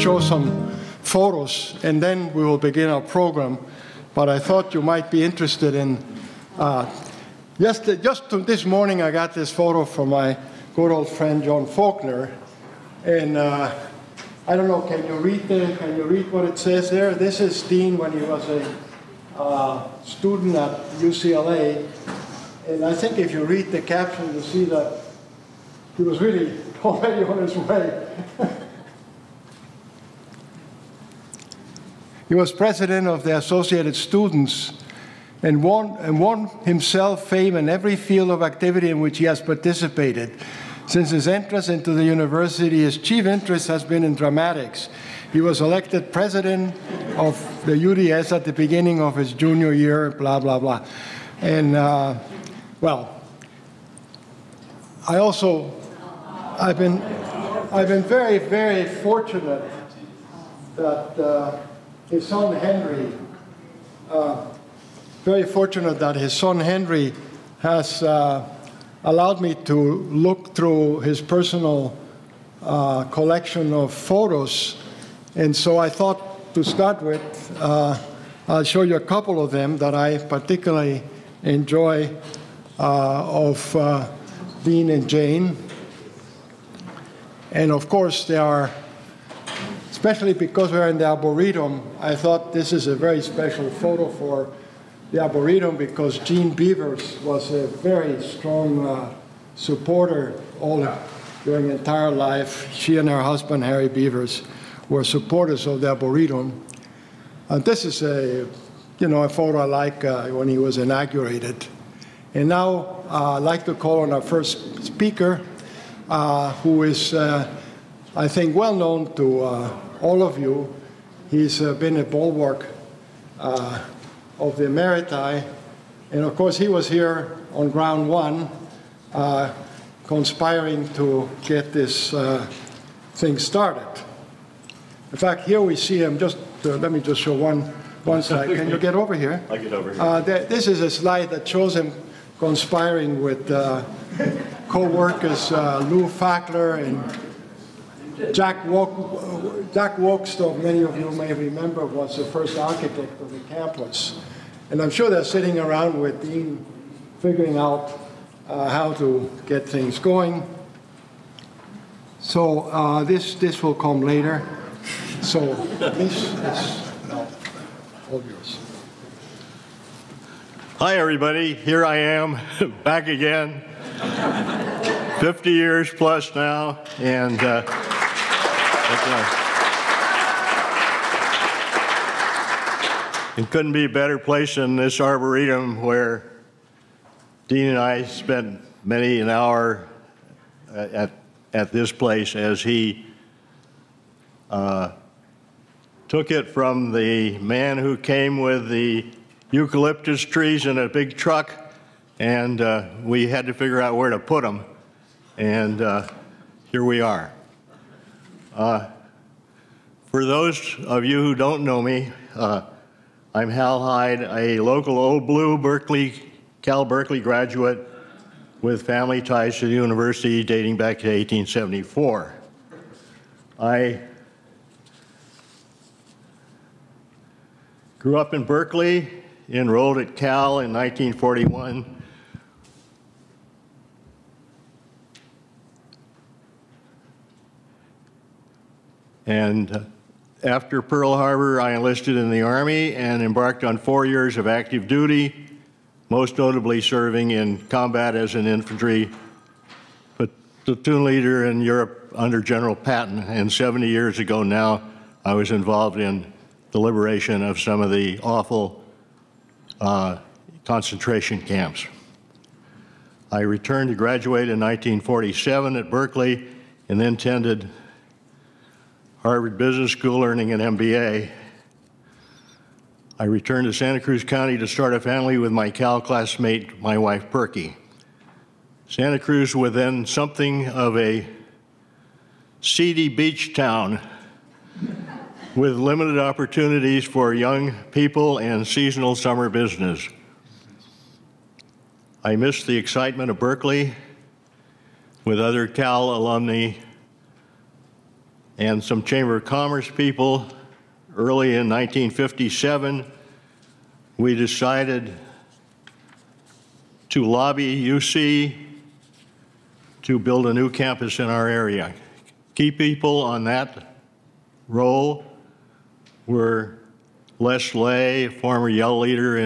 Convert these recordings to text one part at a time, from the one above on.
show some photos, and then we will begin our program. But I thought you might be interested in, just this morning I got this photo from my good old friend John Faulkner, and I don't know, can you read what it says there? This is Dean when he was a student at UCLA, and I think if you read the caption, you see that he was really already on his way. He was president of the Associated Students and won himself fame in every field of activity in which he has participated. Since his entrance into the university, his chief interest has been in dramatics. He was elected president of the UDS at the beginning of his junior year, blah, blah, blah. And, well, I've been very, very fortunate that his son Henry, has allowed me to look through his personal collection of photos. And so I thought to start with, I'll show you a couple of them that I particularly enjoy of Dean and Jane. And of course, they are, especially because we're in the Arboretum, I thought this is a very special photo for the Arboretum because Jean Beavers was a very strong supporter during her entire life. She and her husband, Harry Beavers, were supporters of the Arboretum. This is a photo I like when he was inaugurated. And now I'd like to call on our first speaker, who is, I think, well known to all of you. He's been a bulwark of the Emeriti, and of course he was here on ground one, conspiring to get this thing started. In fact, here we see him. Let me just show one slide. Can you get over here? I'll get over here. This is a slide that shows him conspiring with co-workers Lou Fackler and Jack Wokstow, many of you may remember, was the first architect of the campus. And I'm sure they're sitting around with Dean figuring out how to get things going. So this will come later. So this all yours. Hi, everybody. Here I am, back again. 50 years plus now, and it couldn't be a better place than this Arboretum where Dean and I spent many an hour at this place as he took it from the man who came with the eucalyptus trees in a big truck, and we had to figure out where to put them, and here we are. For those of you who don't know me, I'm Hal Hyde, a local Old Blue Cal Berkeley graduate with family ties to the university dating back to 1874. I grew up in Berkeley, enrolled at Cal in 1941. And after Pearl Harbor, I enlisted in the Army and embarked on 4 years of active duty, most notably serving in combat as an infantry platoon leader in Europe under General Patton. And 70 years ago now, I was involved in the liberation of some of the awful concentration camps. I returned to graduate in 1947 at Berkeley and then attended Harvard Business School, earning an MBA. I returned to Santa Cruz County to start a family with my Cal classmate, my wife, Perky. Santa Cruz was then something of a seedy beach town with limited opportunities for young people and seasonal summer business. I missed the excitement of Berkeley with other Cal alumni and some Chamber of Commerce people, early in 1957, we decided to lobby UC to build a new campus in our area. Key people on that role were Les Lay, former Yell leader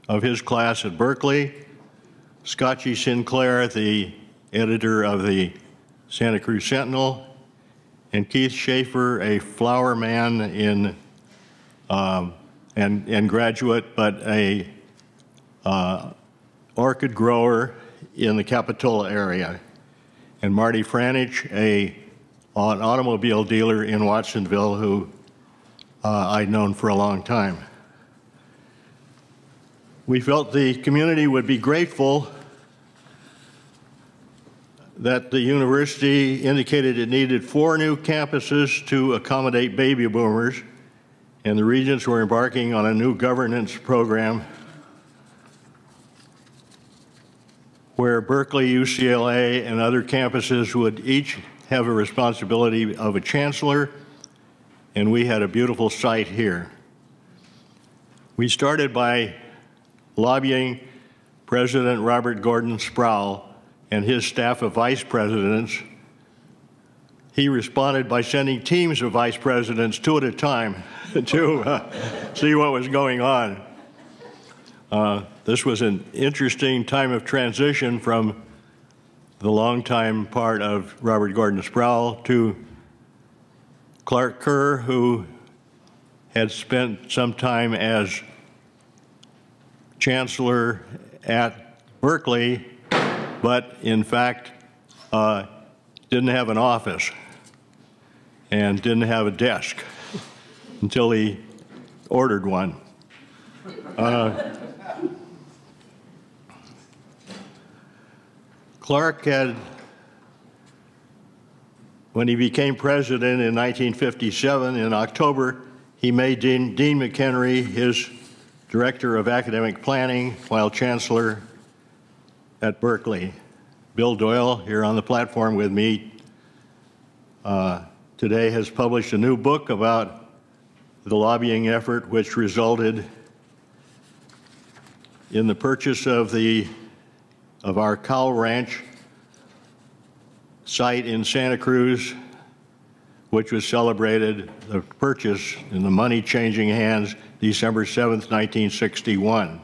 of his class at Berkeley, Scotchy Sinclair, the editor of the Santa Cruz Sentinel, and Keith Schaefer, a flower man and graduate, but a orchid grower in the Capitola area, and Marty Franich, an automobile dealer in Watsonville who I'd known for a long time. We felt the community would be grateful that the university indicated it needed 4 new campuses to accommodate baby boomers, and the regents were embarking on a new governance program where Berkeley, UCLA, and other campuses would each have a responsibility of a chancellor, and we had a beautiful site here. We started by lobbying President Robert Gordon Sproul and his staff of vice presidents. He responded by sending teams of vice presidents 2 at a time to see what was going on. This was an interesting time of transition from the longtime part of Robert Gordon Sproul to Clark Kerr, who had spent some time as chancellor at Berkeley, but in fact didn't have an office and didn't have a desk until he ordered one. Clark had, when he became president in 1957, in October, he made Dean McHenry his director of academic planning while chancellor at Berkeley. Bill Doyle, here on the platform with me today, has published a new book about the lobbying effort, which resulted in the purchase of our cow ranch site in Santa Cruz, which was celebrated, the purchase and the money changing hands, December 7th, 1961.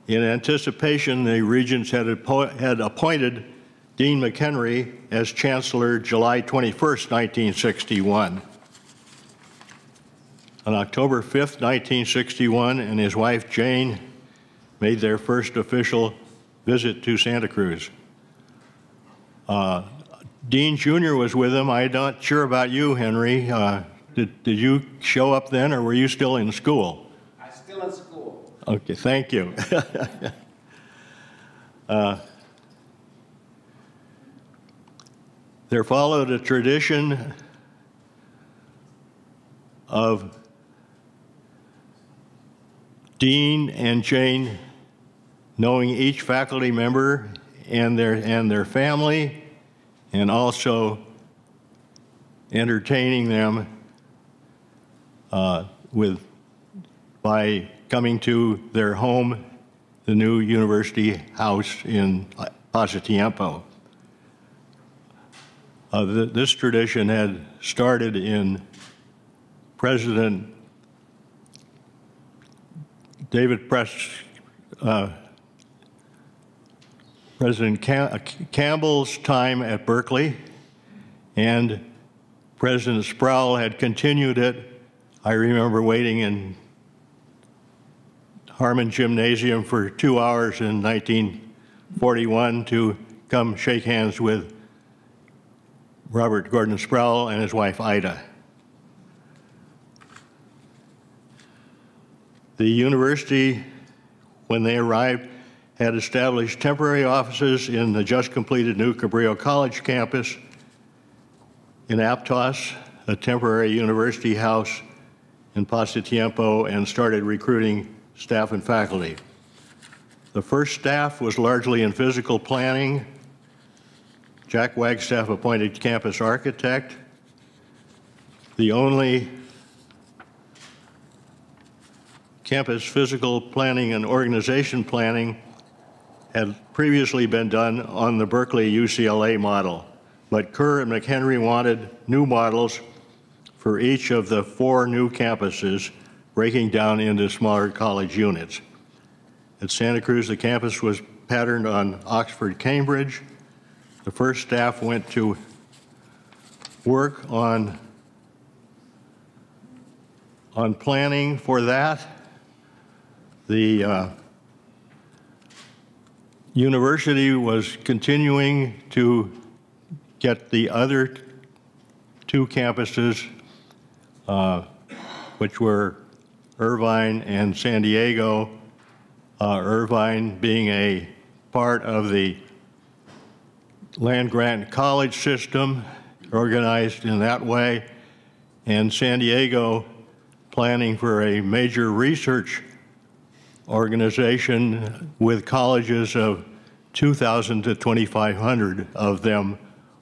In anticipation, the regents had appointed Dean McHenry as chancellor July 21st, 1961. On October 5th, 1961, and his wife Jane made their first official visit to Santa Cruz. Dean Jr. was with him. I'm not sure about you, Henry. Did you show up then, or were you still in school? I'm still in school. Okay, thank you. There followed a tradition of Dean and Jane knowing each faculty member and their family, and also entertaining them by coming to their home, the new university house in Pasatiempo. This tradition had started in President President Campbell's time at Berkeley, and President Sproul had continued it. I remember waiting in Harmon Gymnasium for 2 hours in 1941 to come shake hands with Robert Gordon Sproul and his wife Ida. The university, when they arrived, had established temporary offices in the just completed new Cabrillo College campus, in Aptos, a temporary university house in Pasatiempo, and started recruiting staff and faculty. The first staff was largely in physical planning. Jack Wagstaff appointed campus architect. the only campus physical planning and organization planning had previously been done on the Berkeley UCLA model, but Kerr and McHenry wanted new models for each of the 4 new campuses, breaking down into smaller college units. At Santa Cruz, the campus was patterned on Oxford, Cambridge. The first staff went to work on planning for that. The university was continuing to get the other 2 campuses, which were Irvine and San Diego, Irvine being a part of the land-grant college system, organized in that way, and San Diego planning for a major research organization with colleges of 2,000 to 2,500 of them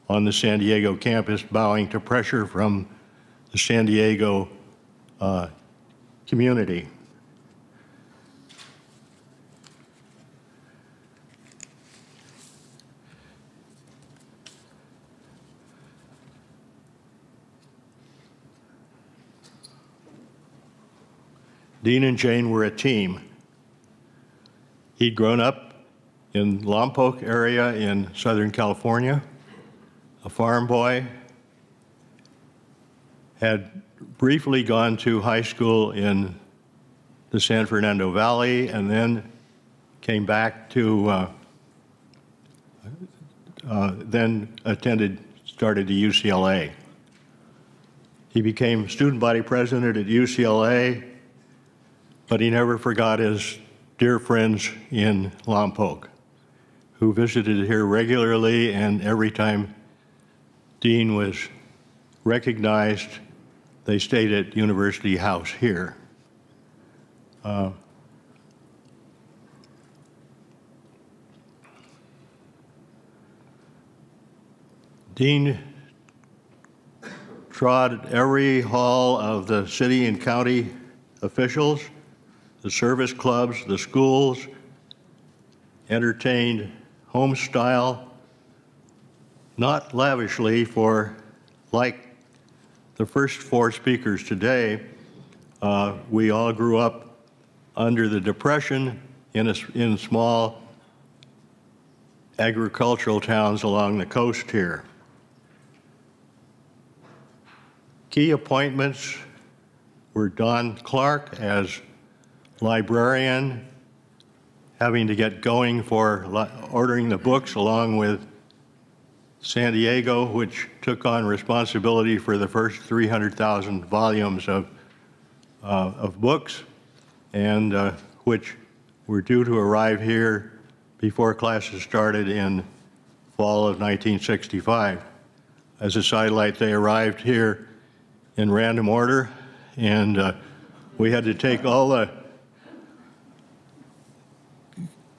on the San Diego campus, bowing to pressure from the San Diego community. Dean and Jane were a team. He'd grown up in Lompoc area in Southern California, a farm boy, had briefly gone to high school in the San Fernando Valley and then came back to, started at UCLA. He became student body president at UCLA, but he never forgot his dear friends in Lompoc, who visited here regularly, and every time Dean was recognized, they stayed at University House here. Dean trod every hall of the city and county officials, the service clubs, the schools, entertained home style, not lavishly, for like the first 4 speakers today, we all grew up under the Depression in small agricultural towns along the coast here. Key appointments were Don Clark as librarian, having to get going for ordering the books, along with San Diego, which took on responsibility for the first 300,000 volumes of books, and which were due to arrive here before classes started in fall of 1965. As a sidelight, they arrived here in random order, and we had to take all the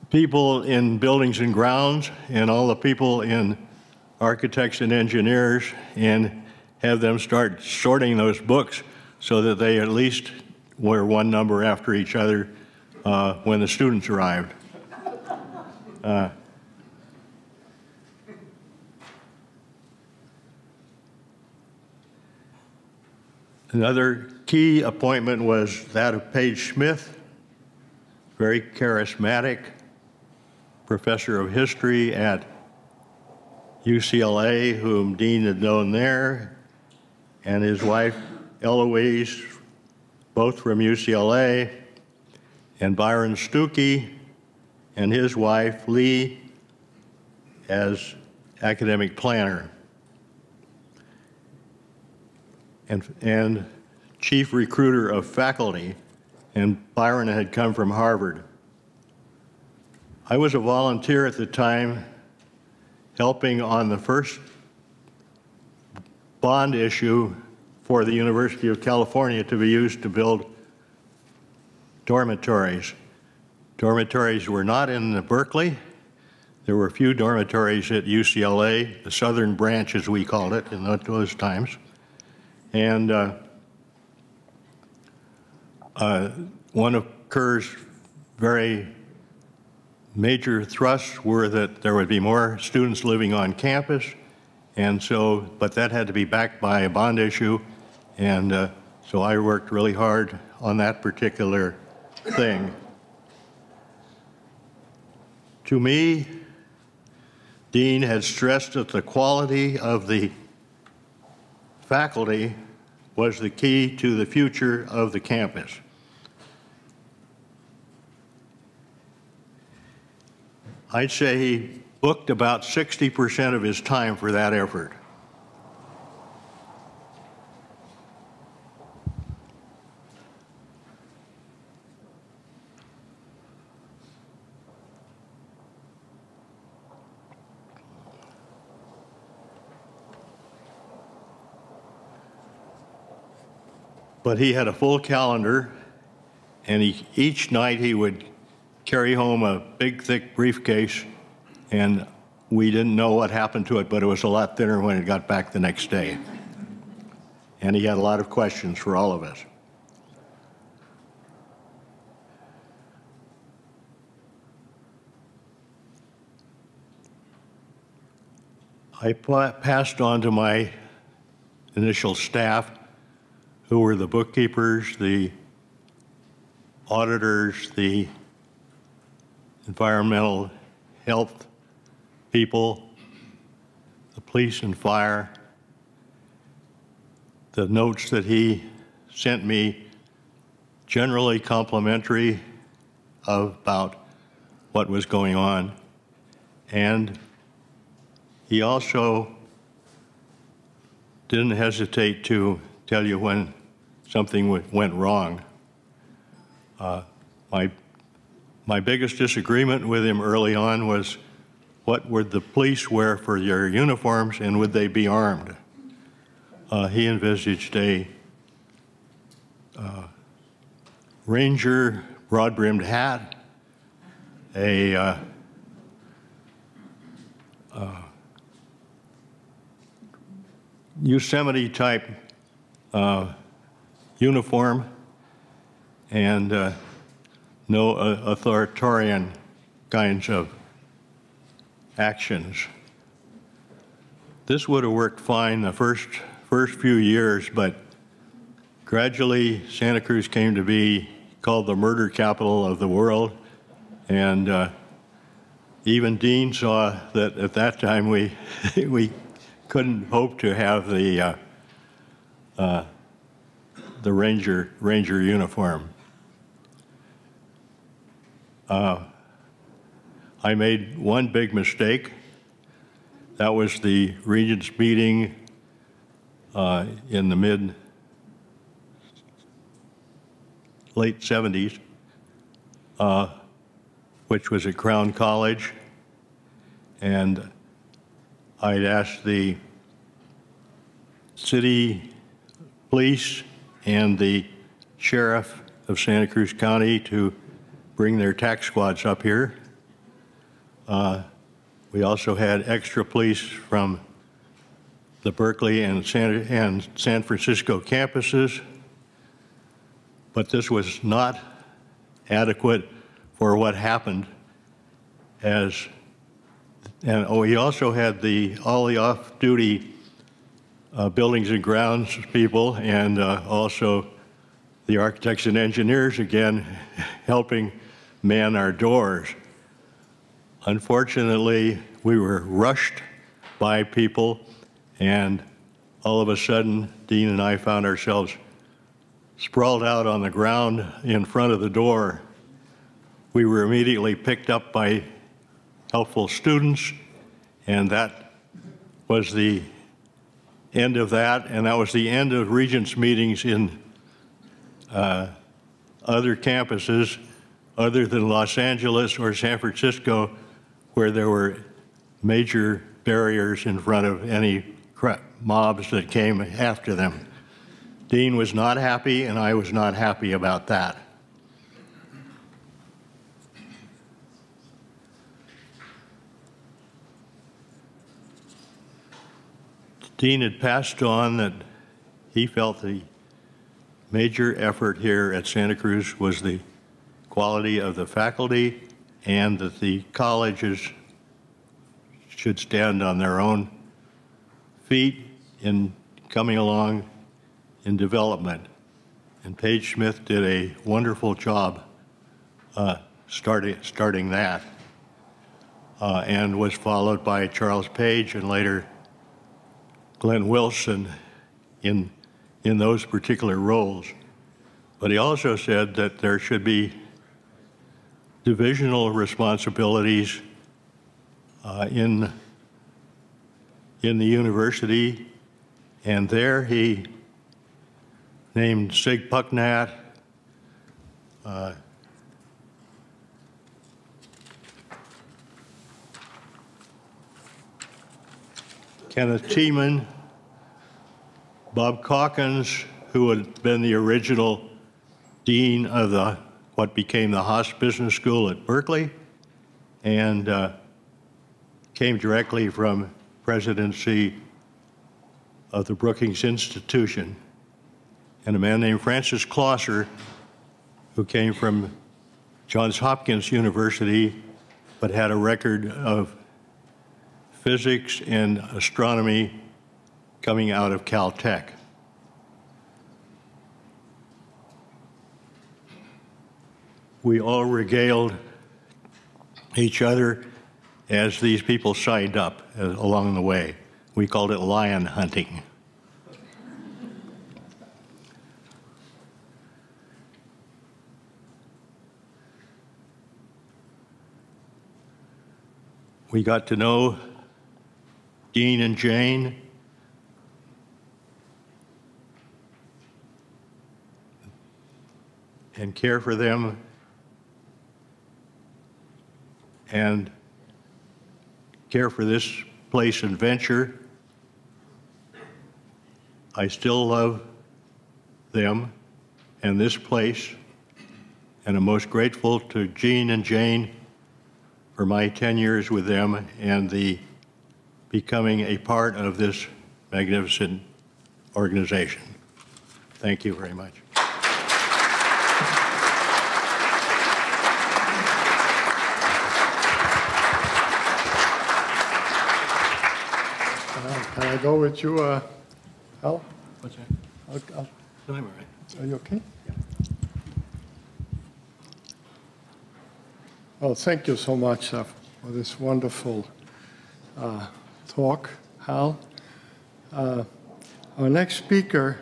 people in buildings and grounds and all the people in architects and engineers and have them start sorting those books so that they at least were one number after each other when the students arrived. Another key appointment was that of Paige Smith, very charismatic professor of history at UCLA, whom Dean had known there, and his wife Eloise, both from UCLA, and Byron Stuckey and his wife Lee as academic planner and chief recruiter of faculty, and Byron had come from Harvard. I was a volunteer at the time, helping on the first bond issue for the University of California to be used to build dormitories. Dormitories were not in Berkeley. There were a few dormitories at UCLA, the southern branch as we called it in those times. And one of Kerr's very major thrusts were that there would be more students living on campus, and so, but that had to be backed by a bond issue, and so I worked really hard on that particular thing. To me, Dean had stressed that the quality of the faculty was the key to the future of the campus. I'd say he booked about 60% of his time for that effort. But he had a full calendar, and each night he would carry home a big, thick briefcase, and we didn't know what happened to it, but it was a lot thinner when it got back the next day. And he had a lot of questions for all of us. I passed on to my initial staff, who were the bookkeepers, the auditors, the environmental health people, the police and fire. The notes that he sent me, generally complimentary about what was going on. And he also didn't hesitate to tell you when something went wrong. My biggest disagreement with him early on was, what would the police wear for their uniforms, and would they be armed? He envisaged a Ranger broad-brimmed hat, a Yosemite-type uniform, and no authoritarian kinds of actions. This would have worked fine the first few years, but gradually Santa Cruz came to be called the murder capital of the world, and even Dean saw that at that time we couldn't hope to have the Ranger uniform. I made one big mistake. That was the Regents meeting in the late 70s, which was at Crown College, and I'd asked the city police and the sheriff of Santa Cruz County to bring their tax squads up here. We also had extra police from the Berkeley and San Francisco campuses, but this was not adequate for what happened. We also had all the off-duty buildings and grounds people, and also the architects and engineers, again, helping man our doors. Unfortunately, we were rushed by people, and all of a sudden, Dean and I found ourselves sprawled out on the ground in front of the door. We were immediately picked up by helpful students, and that was the end of that, and that was the end of Regents meetings in other campuses other than Los Angeles or San Francisco, where there were major barriers in front of any mobs that came after them. Dean was not happy, and I was not happy about that. Dean had passed on that he felt the major effort here at Santa Cruz was the quality of the faculty, and that the colleges should stand on their own feet in coming along in development. And Page Smith did a wonderful job starting that, and was followed by Charles Page and later Glenn Wilson in those particular roles. But he also said that there should be divisional responsibilities in the university, and there he named Sig Pucknat, Kenneth Tiemann, Bob Calkins, who had been the original dean of what became the Haas Business School at Berkeley, and came directly from presidency of the Brookings Institution, and a man named Francis Closser, who came from Johns Hopkins University, but had a record of physics and astronomy coming out of Caltech. We all regaled each other as these people signed up along the way. We called it lion hunting. We got to know Dean and Jane. And care for them, and care for this place and venture. I still love them and this place, and I'm most grateful to Gene and Jane for my 10 years with them and the becoming a part of this magnificent organization. Thank you very much. Can I go with you, Al? What's that? No, I'm all right. Are you okay? Yeah. Well, thank you so much for this wonderful talk, Hal. Our next speaker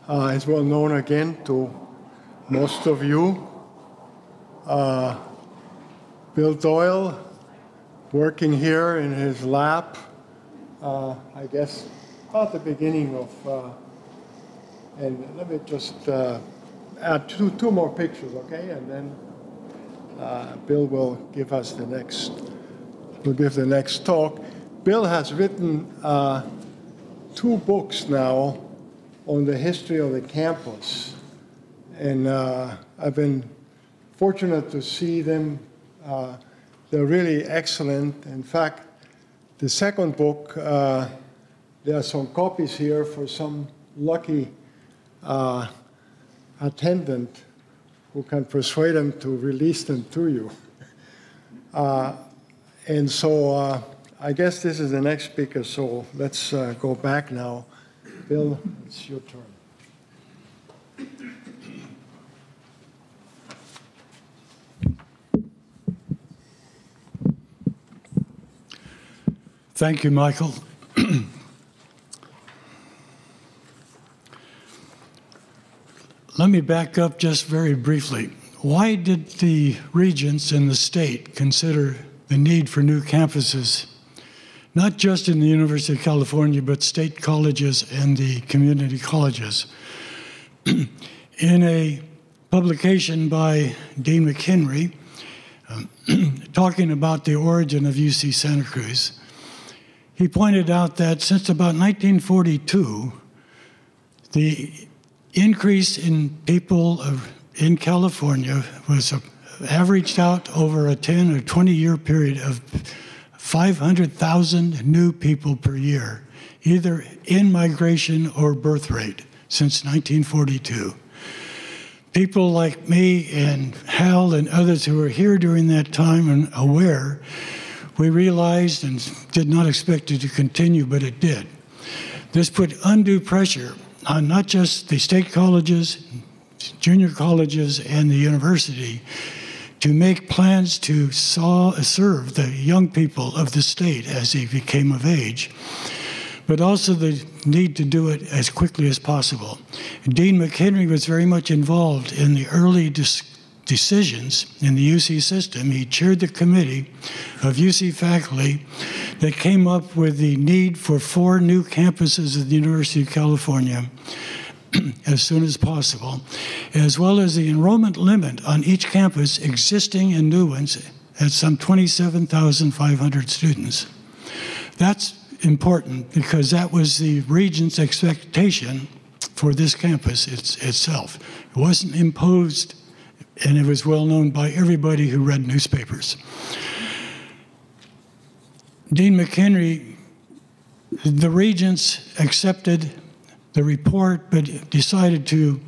is well known again to most of you. Bill Doyle, working here in his lab, I guess about the beginning of, and let me just add two more pictures, okay? And then Bill will give us the next talk. Bill has written 2 books now on the history of the campus. And I've been fortunate to see them. They're really excellent. In fact, the second book, there are some copies here for some lucky attendant who can persuade them to release them to you. And so I guess this is the next speaker, so let's go back now. Bill, it's your turn. Thank you, Michael. Let me back up just very briefly. Why did the regents in the state consider the need for new campuses, not just in the University of California, but state colleges and the community colleges? In a publication by Dean McHenry, talking about the origin of UC Santa Cruz, he pointed out that since about 1942, the increase in people in California was averaged out over a 10 or 20-year period of 500,000 new people per year either in migration or birth rate since 1942. People like me and Hal and others who were here during that time and aware, we realized and did not expect it to continue, but it did. This put undue pressure on not just the state colleges, junior colleges, and the university to make plans to serve the young people of the state as they became of age, but also the need to do it as quickly as possible. Dean McHenry was very much involved in the early decisions in the UC system. He chaired the committee of UC faculty that came up with the need for 4 new campuses at the University of California as soon as possible, as well as the enrollment limit on each campus, existing and new ones, at some 27,500 students. That's important because that was the Regent's expectation for this campus itself. It wasn't imposed, and it was well known by everybody who read newspapers. Dean McHenry, the Regents accepted the report, but decided to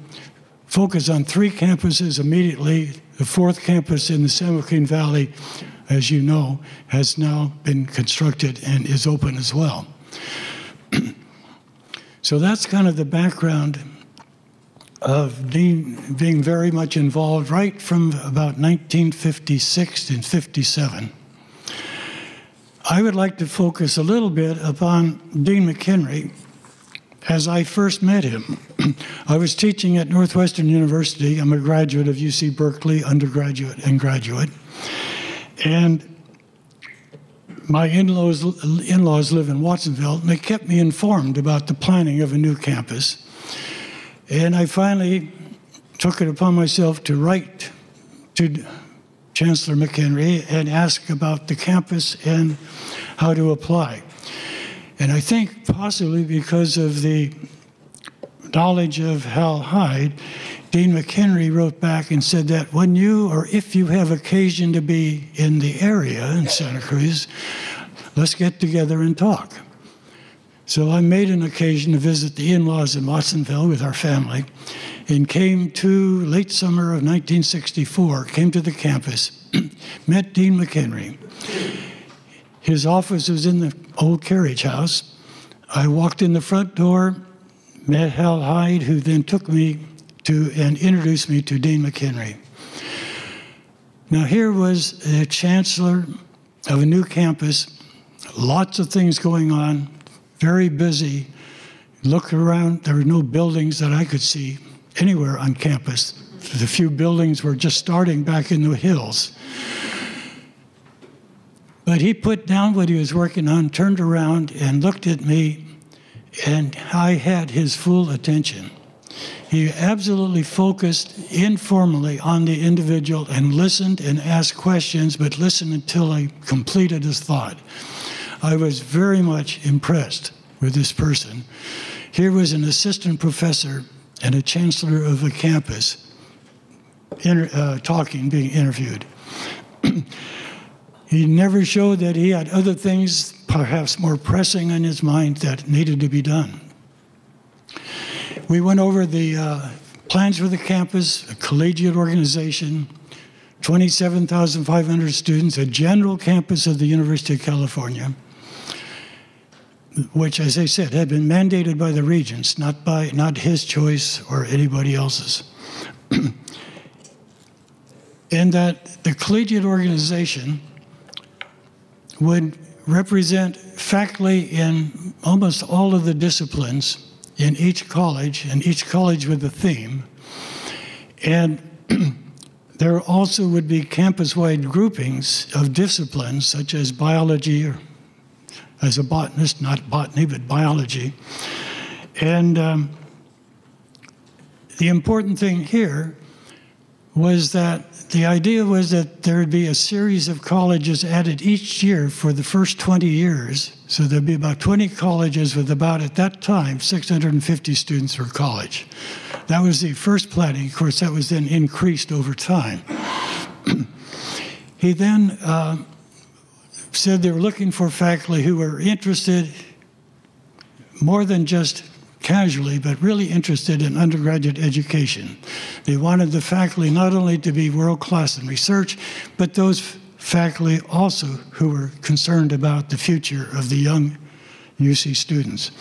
focus on 3 campuses immediately. The 4th campus in the San Joaquin Valley, as you know, has now been constructed and is open as well. So that's kind of the background of Dean being very much involved right from about 1956 and 57. I would like to focus a little bit upon Dean McHenry as I first met him. I was teaching at Northwestern University. I'm a graduate of UC Berkeley, undergraduate and graduate. And my in-laws live in Watsonville, and they kept me informed about the planning of a new campus. And I finally took it upon myself to write to Chancellor McHenry and ask about the campus and how to apply. And I think possibly because of the knowledge of Hal Hyde, Dean McHenry wrote back and said that when you, or if you have occasion to be in the area in Santa Cruz, let's get together and talk. So I made an occasion to visit the in-laws in Watsonville with our family and came to late summer of 1964, came to the campus, met Dean McHenry. His office was in the old carriage house. I walked in the front door, met Hal Hyde, who then took me to and introduced me to Dean McHenry. Now here was the chancellor of a new campus, lots of things going on, very busy. Look around, there were no buildings that I could see anywhere on campus. The few buildings were just starting back in the hills. But he put down what he was working on, turned around and looked at me, and I had his full attention. He absolutely focused informally on the individual and listened and asked questions, but listened until I completed his thought. I was very much impressed with this person. Here was an assistant professor and a chancellor of a campus being interviewed. He never showed that he had other things, perhaps more pressing on his mind, that needed to be done. We went over the plans for the campus, a collegiate organization, 27,500 students, a general campus of the University of California, which, as I said, had been mandated by the regents, not his choice or anybody else's. And that the collegiate organization would represent faculty in almost all of the disciplines in each college, and each college with a theme. And there also would be campus-wide groupings of disciplines, such as biology, or as a botanist, not botany, but biology. And the important thing here was that the idea was that there would be a series of colleges added each year for the first 20 years. So there'd be about 20 colleges with about, at that time, 650 students per college. That was the first planning. Of course, that was then increased over time. He then said they were looking for faculty who were interested, more than just casually, but really interested in undergraduate education. They wanted the faculty not only to be world-class in research, but those faculty also who were concerned about the future of the young UC students.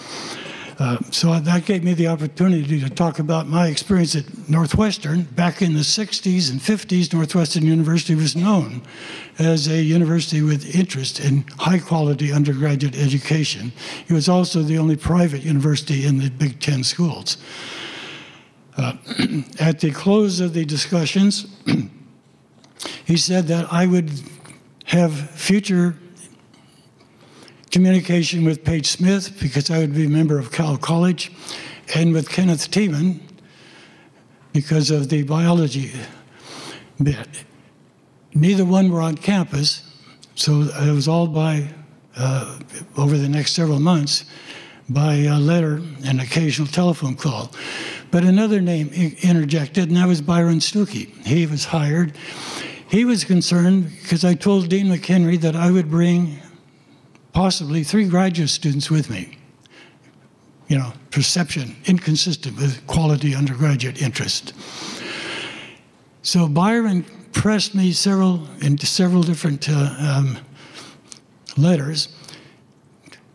So that gave me the opportunity to talk about my experience at Northwestern. Back in the 60s and 50s, Northwestern University was known as a university with interest in high-quality undergraduate education. It was also the only private university in the Big Ten schools. At the close of the discussions, he said that I would have future communication with Paige Smith, because I would be a member of Cal College, and with Kenneth Tiemann, because of the biology bit. Neither one were on campus, so it was all by, over the next several months, by letter and occasional telephone call. But another name interjected, and that was Byron Stuckey. He was hired. He was concerned because I told Dean McHenry that I would bring possibly 3 graduate students with me. You know, perception inconsistent with quality undergraduate interest. So Byron pressed me into several different letters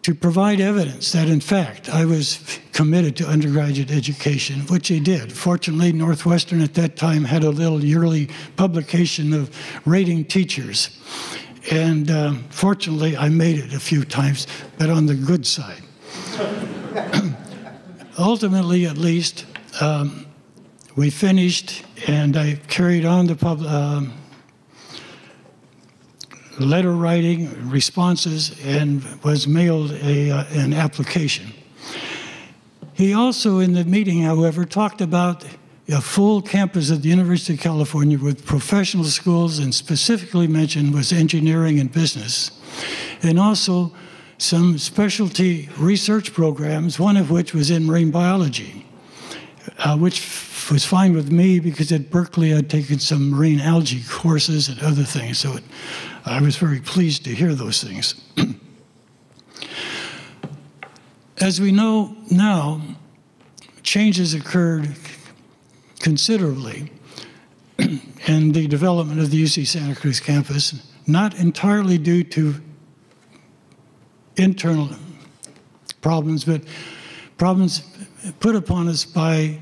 to provide evidence that, in fact, I was committed to undergraduate education, which he did. Fortunately, Northwestern at that time had a little yearly publication of rating teachers. And fortunately, I made it a few times, but on the good side. Ultimately, at least, we finished, and I carried on the letter writing, responses, and was mailed an application. He also, in the meeting, however, talked about a full campus at the University of California with professional schools, and specifically mentioned was engineering and business, and also some specialty research programs, one of which was in marine biology, which was fine with me because at Berkeley I'd taken some marine algae courses and other things, so I was very pleased to hear those things. As we know now, changes occurred considerably in the development of the UC Santa Cruz campus, not entirely due to internal problems, but problems put upon us by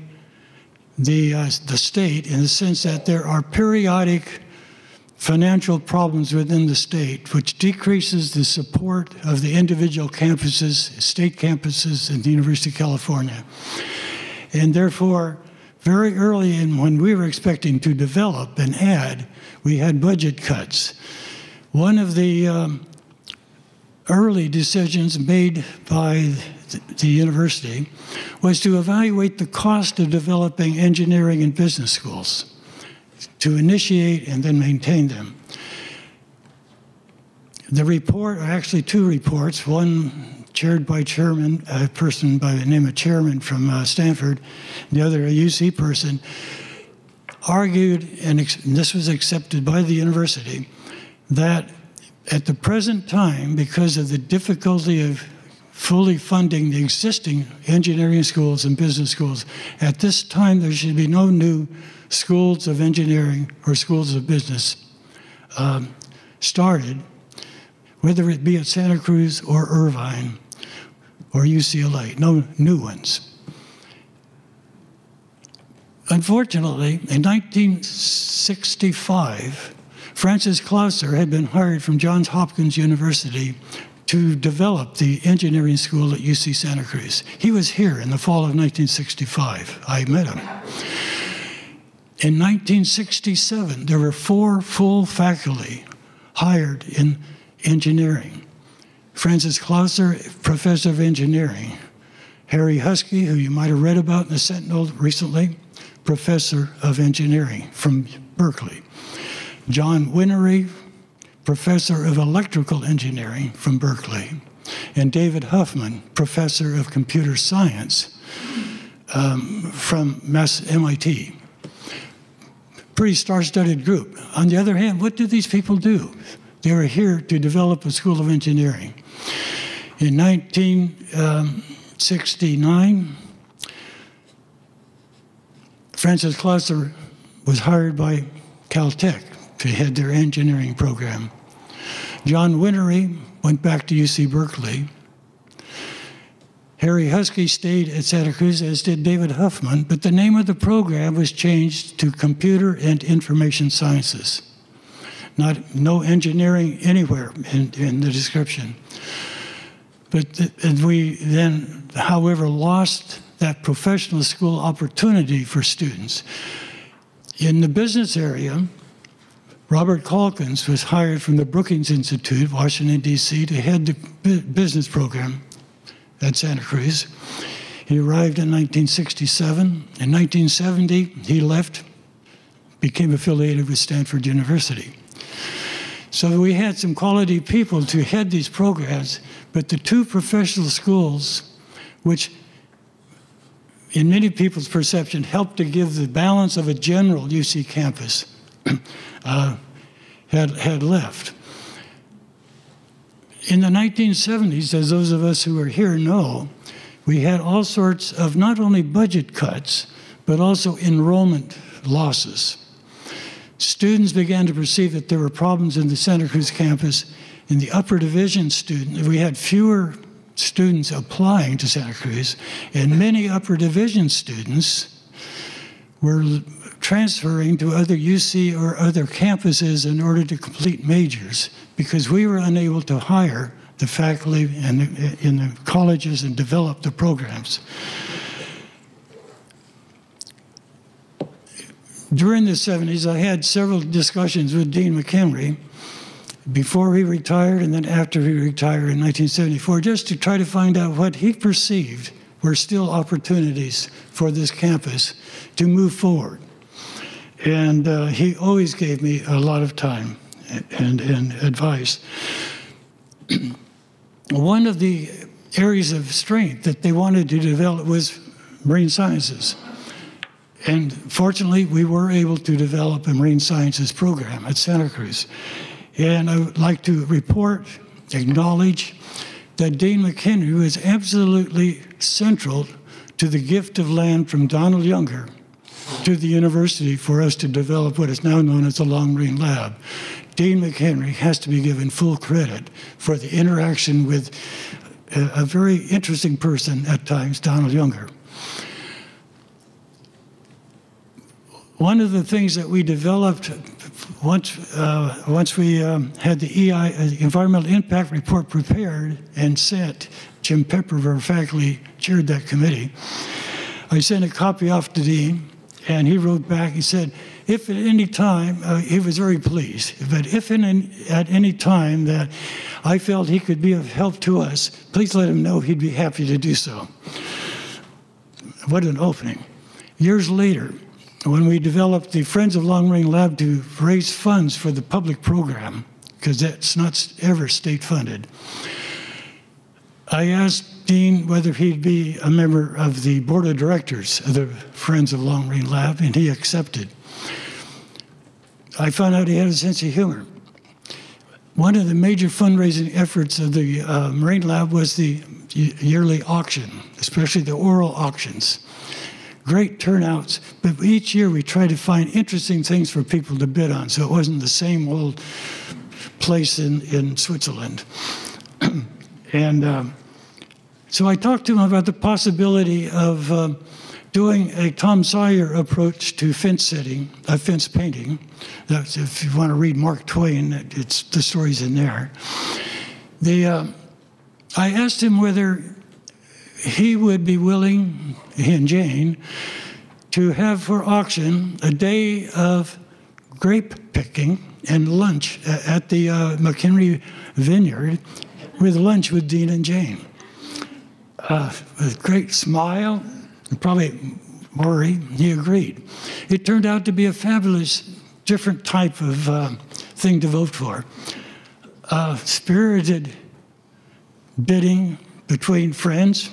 the state, in the sense that there are periodic financial problems within the state, which decreases the support of the individual campuses, state campuses, and the University of California. And therefore, very early in when we were expecting to develop and add, we had budget cuts. One of the early decisions made by the university was to evaluate the cost of developing engineering and business schools, to initiate and then maintain them. The report, actually 2 reports, one chaired by chairman, a person by the name of Chairman from Stanford, the other a UC person, argued, and this was accepted by the university, that at the present time, because of the difficulty of fully funding the existing engineering schools and business schools, at this time there should be no new schools of engineering or schools of business started, whether it be at Santa Cruz or Irvine or UCLA, no new ones. Unfortunately, in 1965, Francis Clauser had been hired from Johns Hopkins University to develop the engineering school at UC Santa Cruz. He was here in the fall of 1965. I met him. In 1967, there were 4 full faculty hired in engineering. Francis Clauser, professor of engineering. Harry Husky, who you might have read about in the Sentinel recently, professor of engineering from Berkeley. John Winery, professor of electrical engineering from Berkeley. And David Huffman, professor of computer science from MIT. Pretty star-studded group. On the other hand, what did these people do? They were here to develop a school of engineering. In 1969, Francis Klausler was hired by Caltech to head their engineering program. John Wintery went back to UC Berkeley. Harry Husky stayed at Santa Cruz, as did David Huffman, but the name of the program was changed to Computer and Information Sciences. No engineering anywhere in the description. But we then, however, lost that professional school opportunity for students. In the business area, Robert Calkins was hired from the Brookings Institute, Washington, D.C., to head the business program at Santa Cruz. He arrived in 1967. In 1970, he left, became affiliated with Stanford University. So we had some quality people to head these programs, but the two professional schools, which in many people's perception helped to give the balance of a general UC campus, had left. In the 1970s, as those of us who are here know, we had all sorts of not only budget cuts, but also enrollment losses. Students began to perceive that there were problems in the Santa Cruz campus. In the upper division we had fewer students applying to Santa Cruz, and many upper division students were transferring to other UC or other campuses in order to complete majors, because we were unable to hire the faculty in the colleges and develop the programs. During the 70s, I had several discussions with Dean McHenry before he retired and then after he retired in 1974, just to try to find out what he perceived were still opportunities for this campus to move forward. And he always gave me a lot of time and advice. One of the areas of strength that they wanted to develop was marine sciences. And fortunately, we were able to develop a marine sciences program at Santa Cruz. And I would like to report, acknowledge, that Dean McHenry was absolutely central to the gift of land from Donald Younger to the university for us to develop what is now known as the Long Marine Lab. Dean McHenry has to be given full credit for the interaction with a very interesting person at times, Donald Younger. One of the things that we developed once we had the Environmental Impact Report prepared and sent, Jim Pepper, our faculty, chaired that committee. I sent a copy off to Dean, and he wrote back, he said, if at any time, he was very pleased, but if at any time that I felt he could be of help to us, please let him know he'd be happy to do so. What an opening. Years later, when we developed the Friends of Long Marine Lab to raise funds for the public program, because that's not ever state funded, I asked Dean whether he'd be a member of the board of directors of the Friends of Long Marine Lab, and he accepted. I found out he had a sense of humor. One of the major fundraising efforts of the Marine Lab was the yearly auction, especially the oral auctions. Great turnouts, but each year we tried to find interesting things for people to bid on, so it wasn't the same old place in Switzerland. And so I talked to him about the possibility of doing a Tom Sawyer approach to fence painting. That's, if you want to read Mark Twain, the story's in there. I asked him whether he would be willing, he and Jane, to have for auction a day of grape picking and lunch at the McHenry Vineyard with lunch with Dean and Jane. With a great smile, and probably worry, he agreed. It turned out to be a fabulous, different type of thing to vote for. Spirited bidding between friends.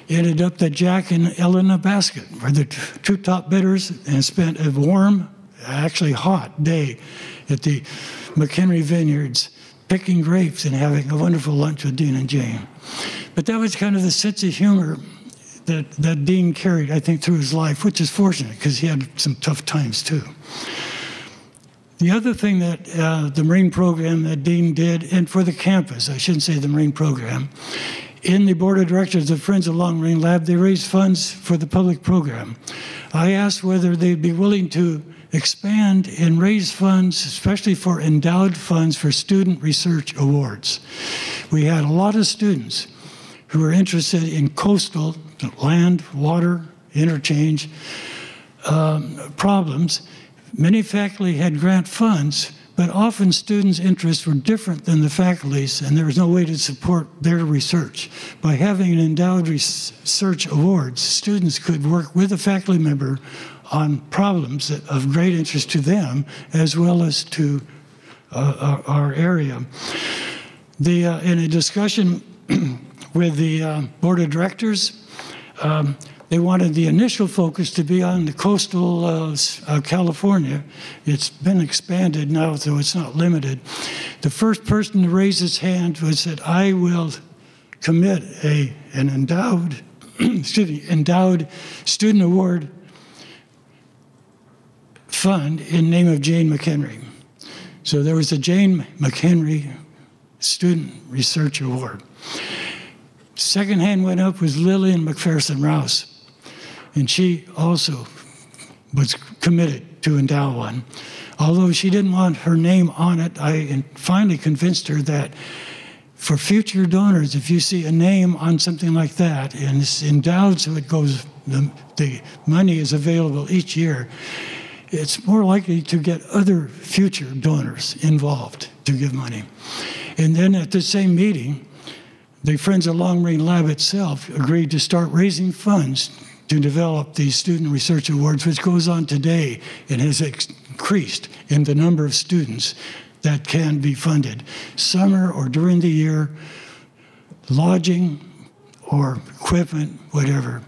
Ended up that Jack and Elena Basket were the two top bidders, and spent a warm, actually hot day at the McHenry Vineyards picking grapes and having a wonderful lunch with Dean and Jane. But that was kind of the sense of humor that Dean carried, I think, through his life, which is fortunate because he had some tough times too. The other thing that the Marine program that Dean did, and for the campus, I shouldn't say the Marine program, in the board of directors of Friends of Long Marine Lab, they raised funds for the public program. I asked whether they'd be willing to expand and raise funds, especially for endowed funds for student research awards. We had a lot of students who were interested in coastal, land, water, interchange problems. Many faculty had grant funds, but often students' interests were different than the faculty's, and there was no way to support their research. By having an endowed research awards, students could work with a faculty member on problems of great interest to them, as well as to our area. In a discussion with the board of directors, they wanted the initial focus to be on the coastal California. It's been expanded now, so it's not limited. The first person to raise his hand was that I will commit an endowed, endowed student award fund in name of Jane McHenry. So there was a Jane McHenry Student Research Award. Second hand went up was Lillian McPherson Rouse. And she also was committed to endow one. Although she didn't want her name on it, I finally convinced her that for future donors, if you see a name on something like that, and it's endowed so it goes, the money is available each year, it's more likely to get other future donors involved to give money. And then at the same meeting, the Friends of Long Marine Lab itself agreed to start raising funds to develop these student research awards, which goes on today and has increased in the number of students that can be funded, summer or during the year, lodging or equipment, whatever.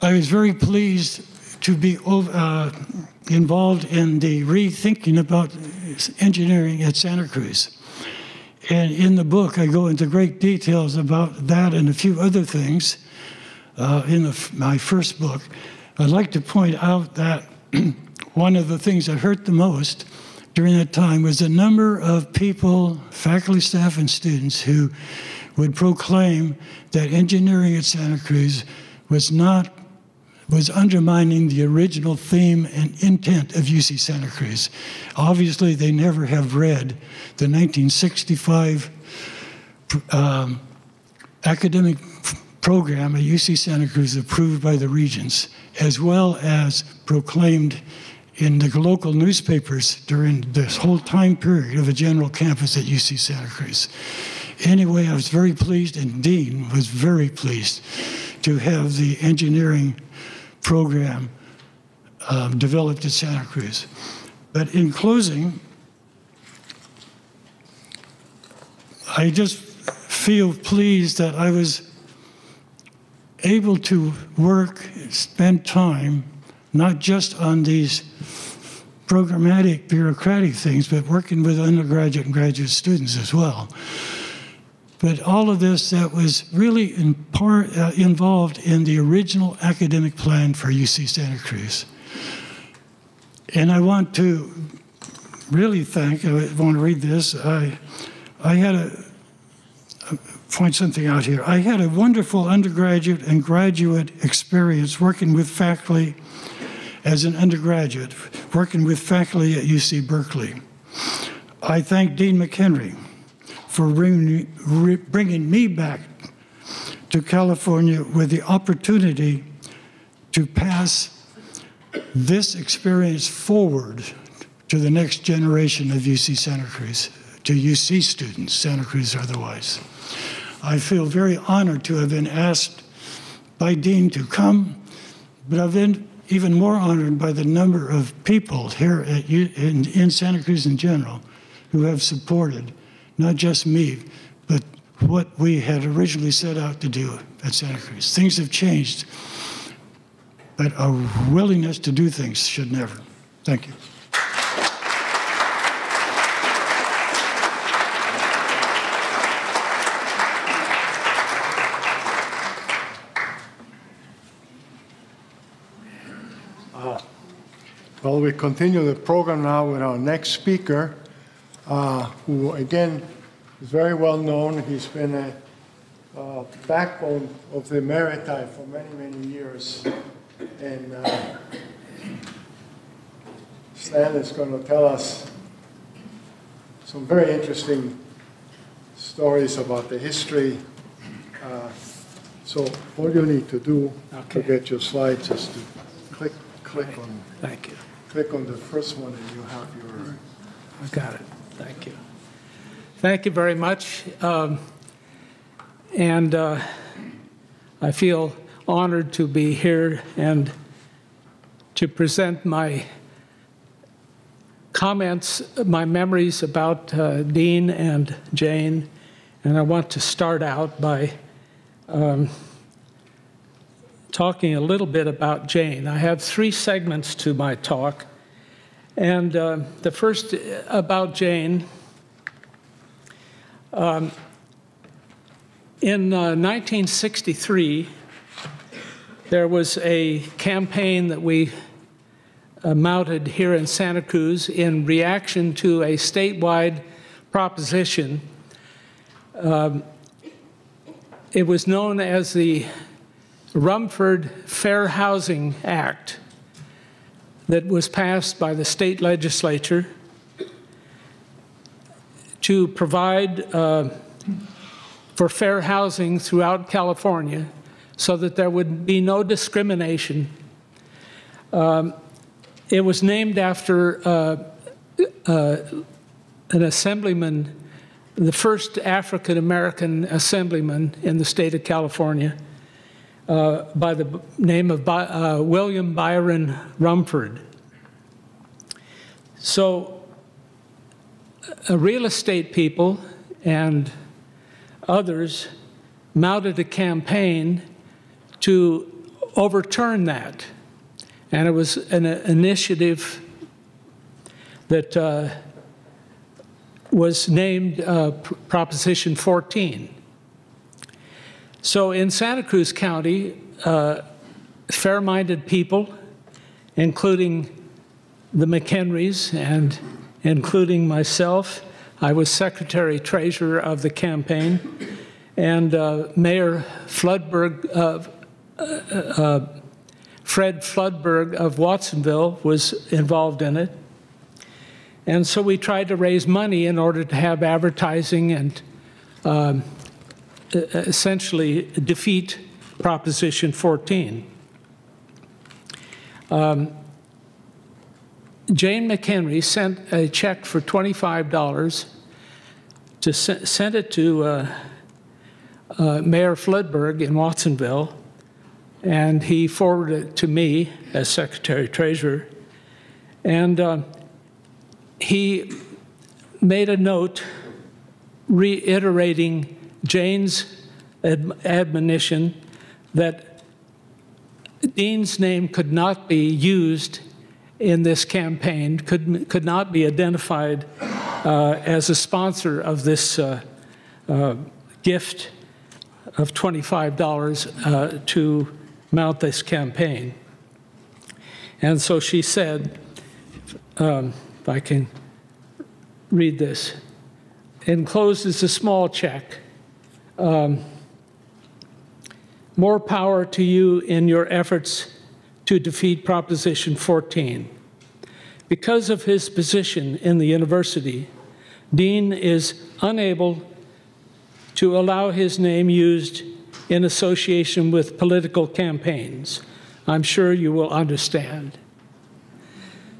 I was very pleased to be involved in the rethinking about engineering at Santa Cruz. And in the book, I go into great details about that and a few other things in my first book. I'd like to point out that one of the things that hurt the most during that time was the number of people, faculty, staff, and students who would proclaim that engineering at Santa Cruz was undermining the original theme and intent of UC Santa Cruz. Obviously, they never have read the 1965 academic program at UC Santa Cruz approved by the regents, as well as proclaimed in the local newspapers during this whole time period of a general campus at UC Santa Cruz. Anyway, I was very pleased, and Dean was very pleased to have the engineering program developed at Santa Cruz. But in closing, I just feel pleased that I was able to work, spend time, not just on these programmatic, bureaucratic things, but working with undergraduate and graduate students as well. But all of this that was really in part involved in the original academic plan for UC Santa Cruz. And I want to really thank, I want to read this, I had point something out here. I had a wonderful undergraduate and graduate experience working with faculty as an undergraduate, working with faculty at UC Berkeley. I thank Dean McHenry for bringing me back to California with the opportunity to pass this experience forward to the next generation of UC Santa Cruz, to UC students, Santa Cruz or otherwise. I feel very honored to have been asked by Dean to come, but I've been even more honored by the number of people here in Santa Cruz in general who have supported not just me, but what we had originally set out to do at Santa Cruz. Things have changed, but our willingness to do things should never. Thank you. Well, we continue the program now with our next speaker, who again is very well known. He's been a backbone of the Maritime for many, many years. And Stan is going to tell us some very interesting stories about the history. So all you need to do to get your slides is to click on. Thank you. Click on the first one and you have your... I got it. Thank you. Thank you very much. I feel honored to be here and to present my comments, my memories about Dean and Jane. And I want to start out by talking a little bit about Jane. I have 3 segments to my talk. And the first about Jane. In 1963, there was a campaign that we mounted here in Santa Cruz in reaction to a statewide proposition. It was known as the Rumford Fair Housing Act that was passed by the state legislature to provide for fair housing throughout California so that there would be no discrimination. It was named after an assemblyman, the first African-American assemblyman in the state of California, by the name of William Byron Rumford. So real estate people and others mounted a campaign to overturn that. And it was an initiative that was named Proposition 14. So in Santa Cruz County, fair-minded people, including the McHenrys and including myself, I was secretary-treasurer of the campaign, and Mayor Floodberg, Fred Floodberg of Watsonville was involved in it. And so we tried to raise money in order to have advertising and essentially defeat Proposition 14. Jane McHenry sent a check for $25 to send it to Mayor Floodberg in Watsonville, and he forwarded it to me as secretary-treasurer. And he made a note reiterating Jane's admonition that Dean's name could not be used in this campaign, could not be identified as a sponsor of this gift of $25 to mount this campaign. And so she said, if I can read this, enclosed is a small check. More power to you in your efforts to defeat Proposition 14. Because of his position in the university, Dean is unable to allow his name used in association with political campaigns. I'm sure you will understand.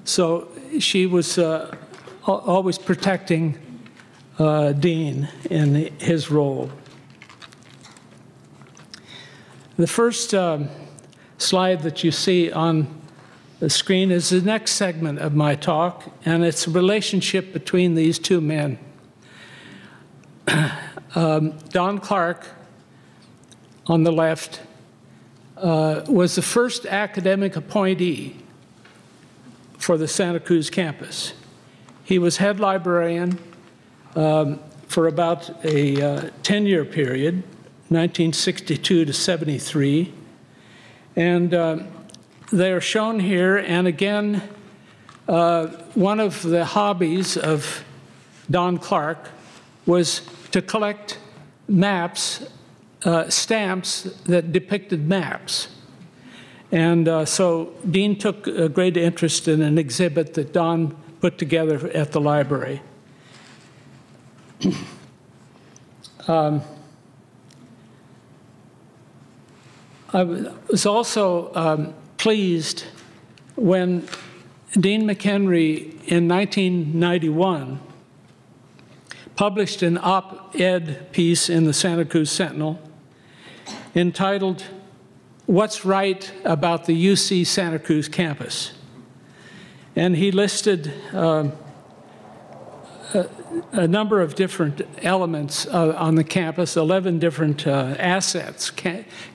So she was always protecting Dean in his role. The first slide that you see on the screen is the next segment of my talk, and it's a relationship between these 2 men. Don Clark, on the left, was the first academic appointee for the Santa Cruz campus. He was head librarian for about a 10-year period, 1962 to 73. And they are shown here, and again one of the hobbies of Don Clark was to collect maps, stamps that depicted maps. And so Dean took a great interest in an exhibit that Don put together at the library. I was also pleased when Dean McHenry in 1991 published an op-ed piece in the Santa Cruz Sentinel entitled, "What's Right About the UC Santa Cruz Campus?" And he listed a number of different elements on the campus, 11 different assets,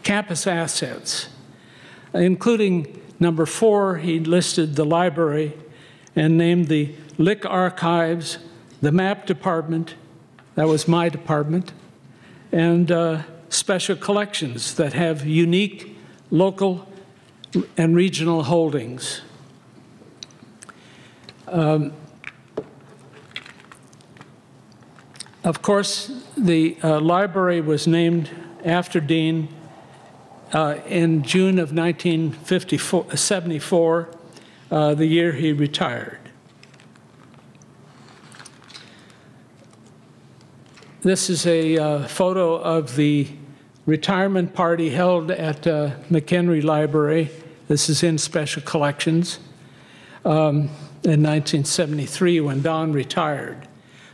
campus assets, including number 4, he listed the library and named the Lick Archives, the Map Department, that was my department, and special collections that have unique local and regional holdings. Of course, the library was named after Dean in June of 1974, the year he retired. This is a photo of the retirement party held at McHenry Library. This is in Special Collections in 1973 when Don retired.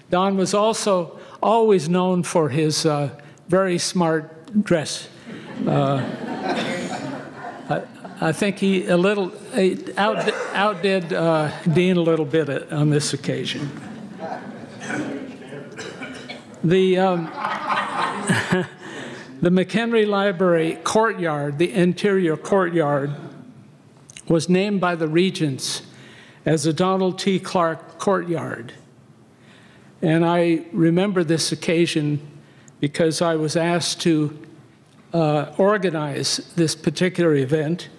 Don was also always known for his very smart dress. I think he outdid Dean a little bit on this occasion. The McHenry Library courtyard, the interior courtyard, was named by the Regents as the Donald T. Clark Courtyard. And I remember this occasion because I was asked to organize this particular event.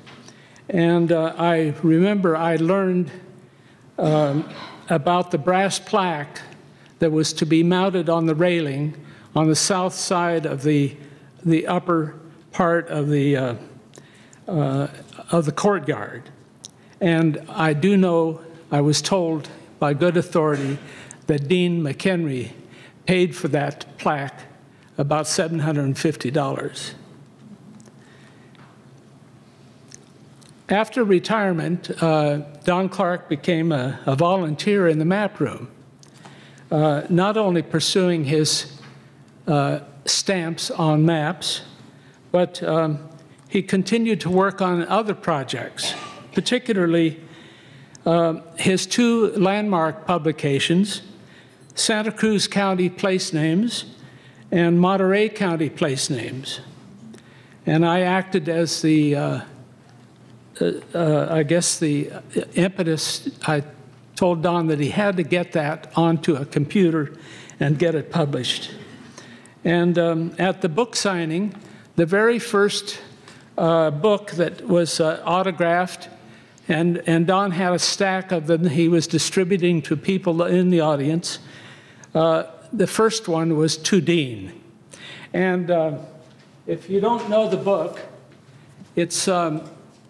And I remember I learned about the brass plaque that was to be mounted on the railing on the south side of the upper part of the courtyard. And I do know, I was told by good authority, that Dean McHenry paid for that plaque about $750. After retirement, Don Clark became a volunteer in the map room, not only pursuing his stamps on maps, but he continued to work on other projects, particularly his 2 landmark publications, Santa Cruz County Place Names and Monterey County Place Names. And I acted as the, I guess the impetus. I told Don that he had to get that onto a computer and get it published. And at the book signing, the very first book that was autographed, and Don had a stack of them he was distributing to people in the audience. The first one was to Dean. And if you don't know the book, it's,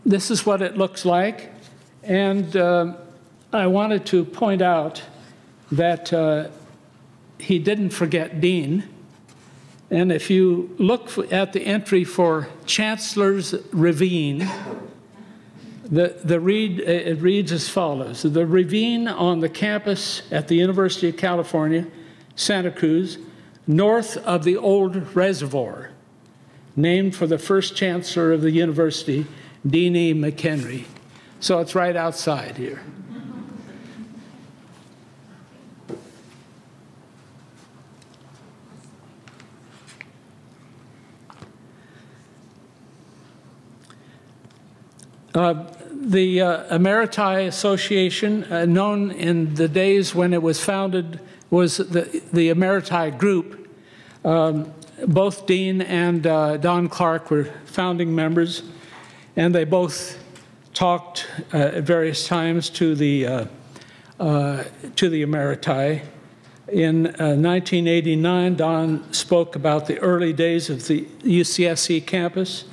this is what it looks like. And I wanted to point out that he didn't forget Dean. And if you look at the entry for Chancellor's Ravine, it reads as follows: the ravine on the campus at the University of California, Santa Cruz, north of the old reservoir, named for the first chancellor of the university, Dean E. McHenry. So it's right outside here. The Emeriti Association, known in the days when it was founded, was the Emeriti Group. Both Dean and Don Clark were founding members, and they both talked at various times to the emeriti. In 1989, Don spoke about the early days of the UCSC campus.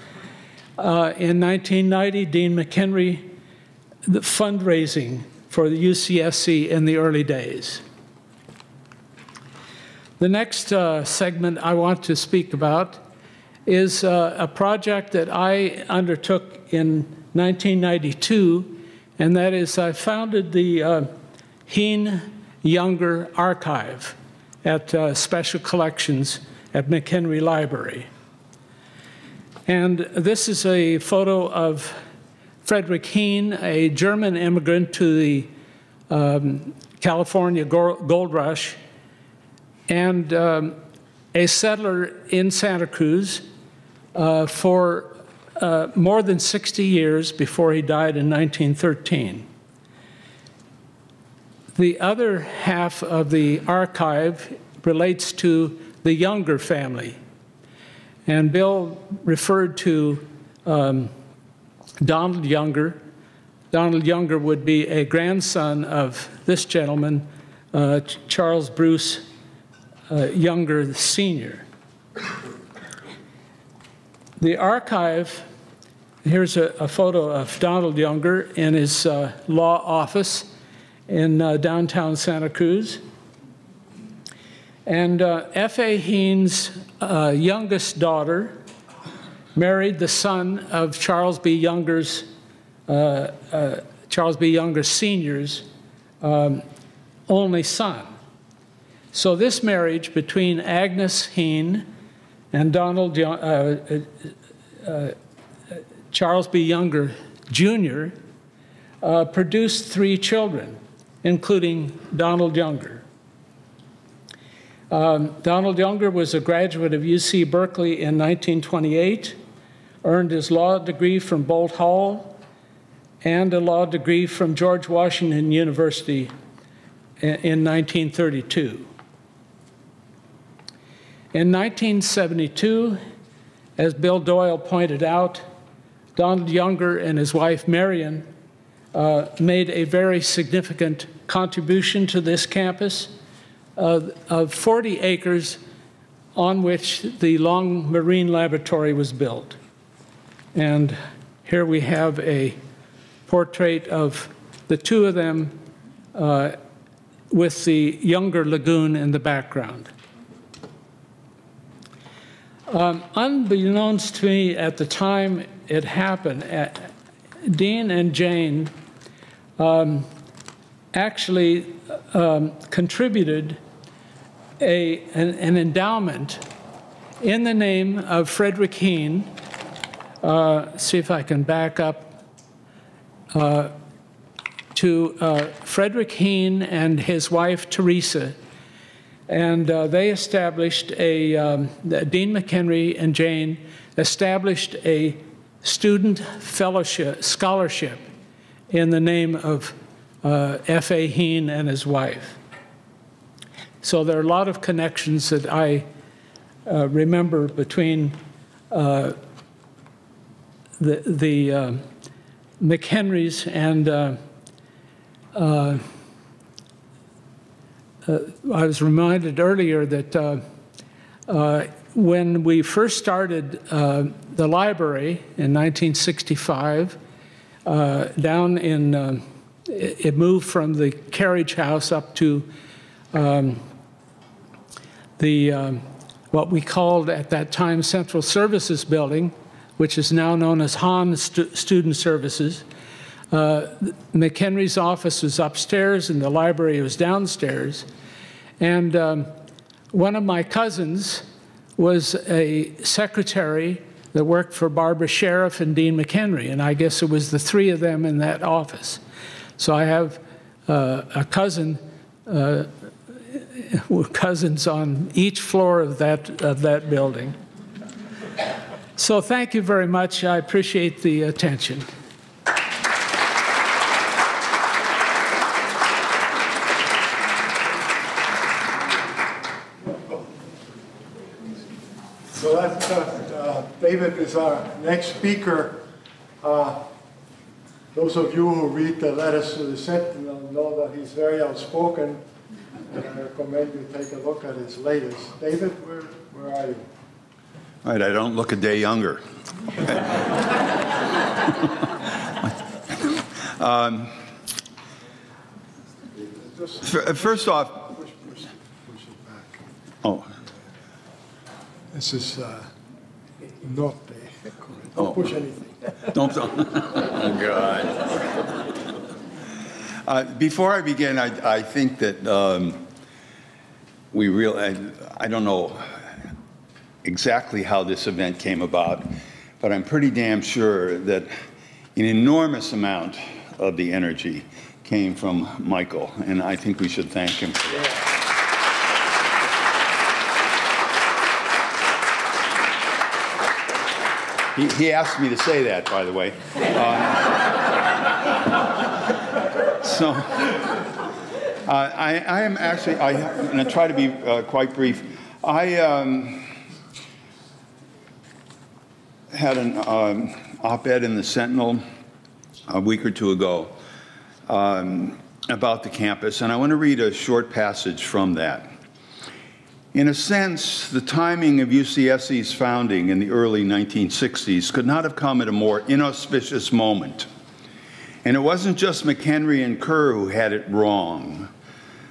In 1990, Dean McHenry, the fundraising for the UCSC in the early days. The next segment I want to speak about is a project that I undertook in 1992, and that is I founded the Heen Younger Archive at Special Collections at McHenry Library. And this is a photo of Frederick Heen, a German immigrant to the California Gold Rush, and a settler in Santa Cruz for more than 60 years before he died in 1913. The other half of the archive relates to the Younger family. And Bill referred to Donald Younger. Donald Younger would be a grandson of this gentleman, Charles Bruce Younger Sr. The archive, here's a photo of Donald Younger in his law office in downtown Santa Cruz. And F.A. Heen's youngest daughter married the son of Charles B. Younger Sr.'s only son. So this marriage between Agnes Heen and Charles B. Younger Jr. Produced 3 children, including Donald Younger. Donald Younger was a graduate of UC Berkeley in 1928, earned his law degree from Bolt Hall, and a law degree from George Washington University in 1932. In 1972, as Bill Doyle pointed out, Donald Younger and his wife Marion made a very significant contribution to this campus of 40 acres on which the Long Marine Laboratory was built. And here we have a portrait of the 2 of them with the Younger Lagoon in the background. Unbeknownst to me at the time it happened, Dean and Jane actually contributed an endowment in the name of Frederick Heen. See if I can back up to Frederick Heen and his wife Teresa. And they established Dean McHenry and Jane established a student fellowship, scholarship in the name of F.A. Heen and his wife. So there are a lot of connections that I remember between the McHenrys and I was reminded earlier that when we first started the library in 1965, down in, it moved from the carriage house up to what we called at that time Central Services Building, which is now known as Hahn Student Services. McHenry's office was upstairs and the library was downstairs. And one of my cousins was a secretary that worked for Barbara Sheriff and Dean McHenry, and I guess it was the 3 of them in that office. So I have a cousin, cousins on each floor of that building. So thank you very much. I appreciate the attention. So that's David is our next speaker. Those of you who read the letters to the Sentinel know that he's very outspoken, and I recommend you take a look at his latest. David, where are you? All right, I don't look a day younger. First off, Push it back. oh, This is not don't push anything. don't, oh God. Before I begin, I think that I don't know exactly how this event came about, but I'm pretty damn sure that an enormous amount of the energy came from Michael, and I think we should thank him for that. He asked me to say that, by the way. I am actually, I'm going to try to be quite brief. I had an op-ed in the Sentinel a week or two ago about the campus, and I want to read a short passage from that. In a sense, the timing of UCSC's founding in the early 1960s could not have come at a more inauspicious moment. And it wasn't just McHenry and Kerr who had it wrong.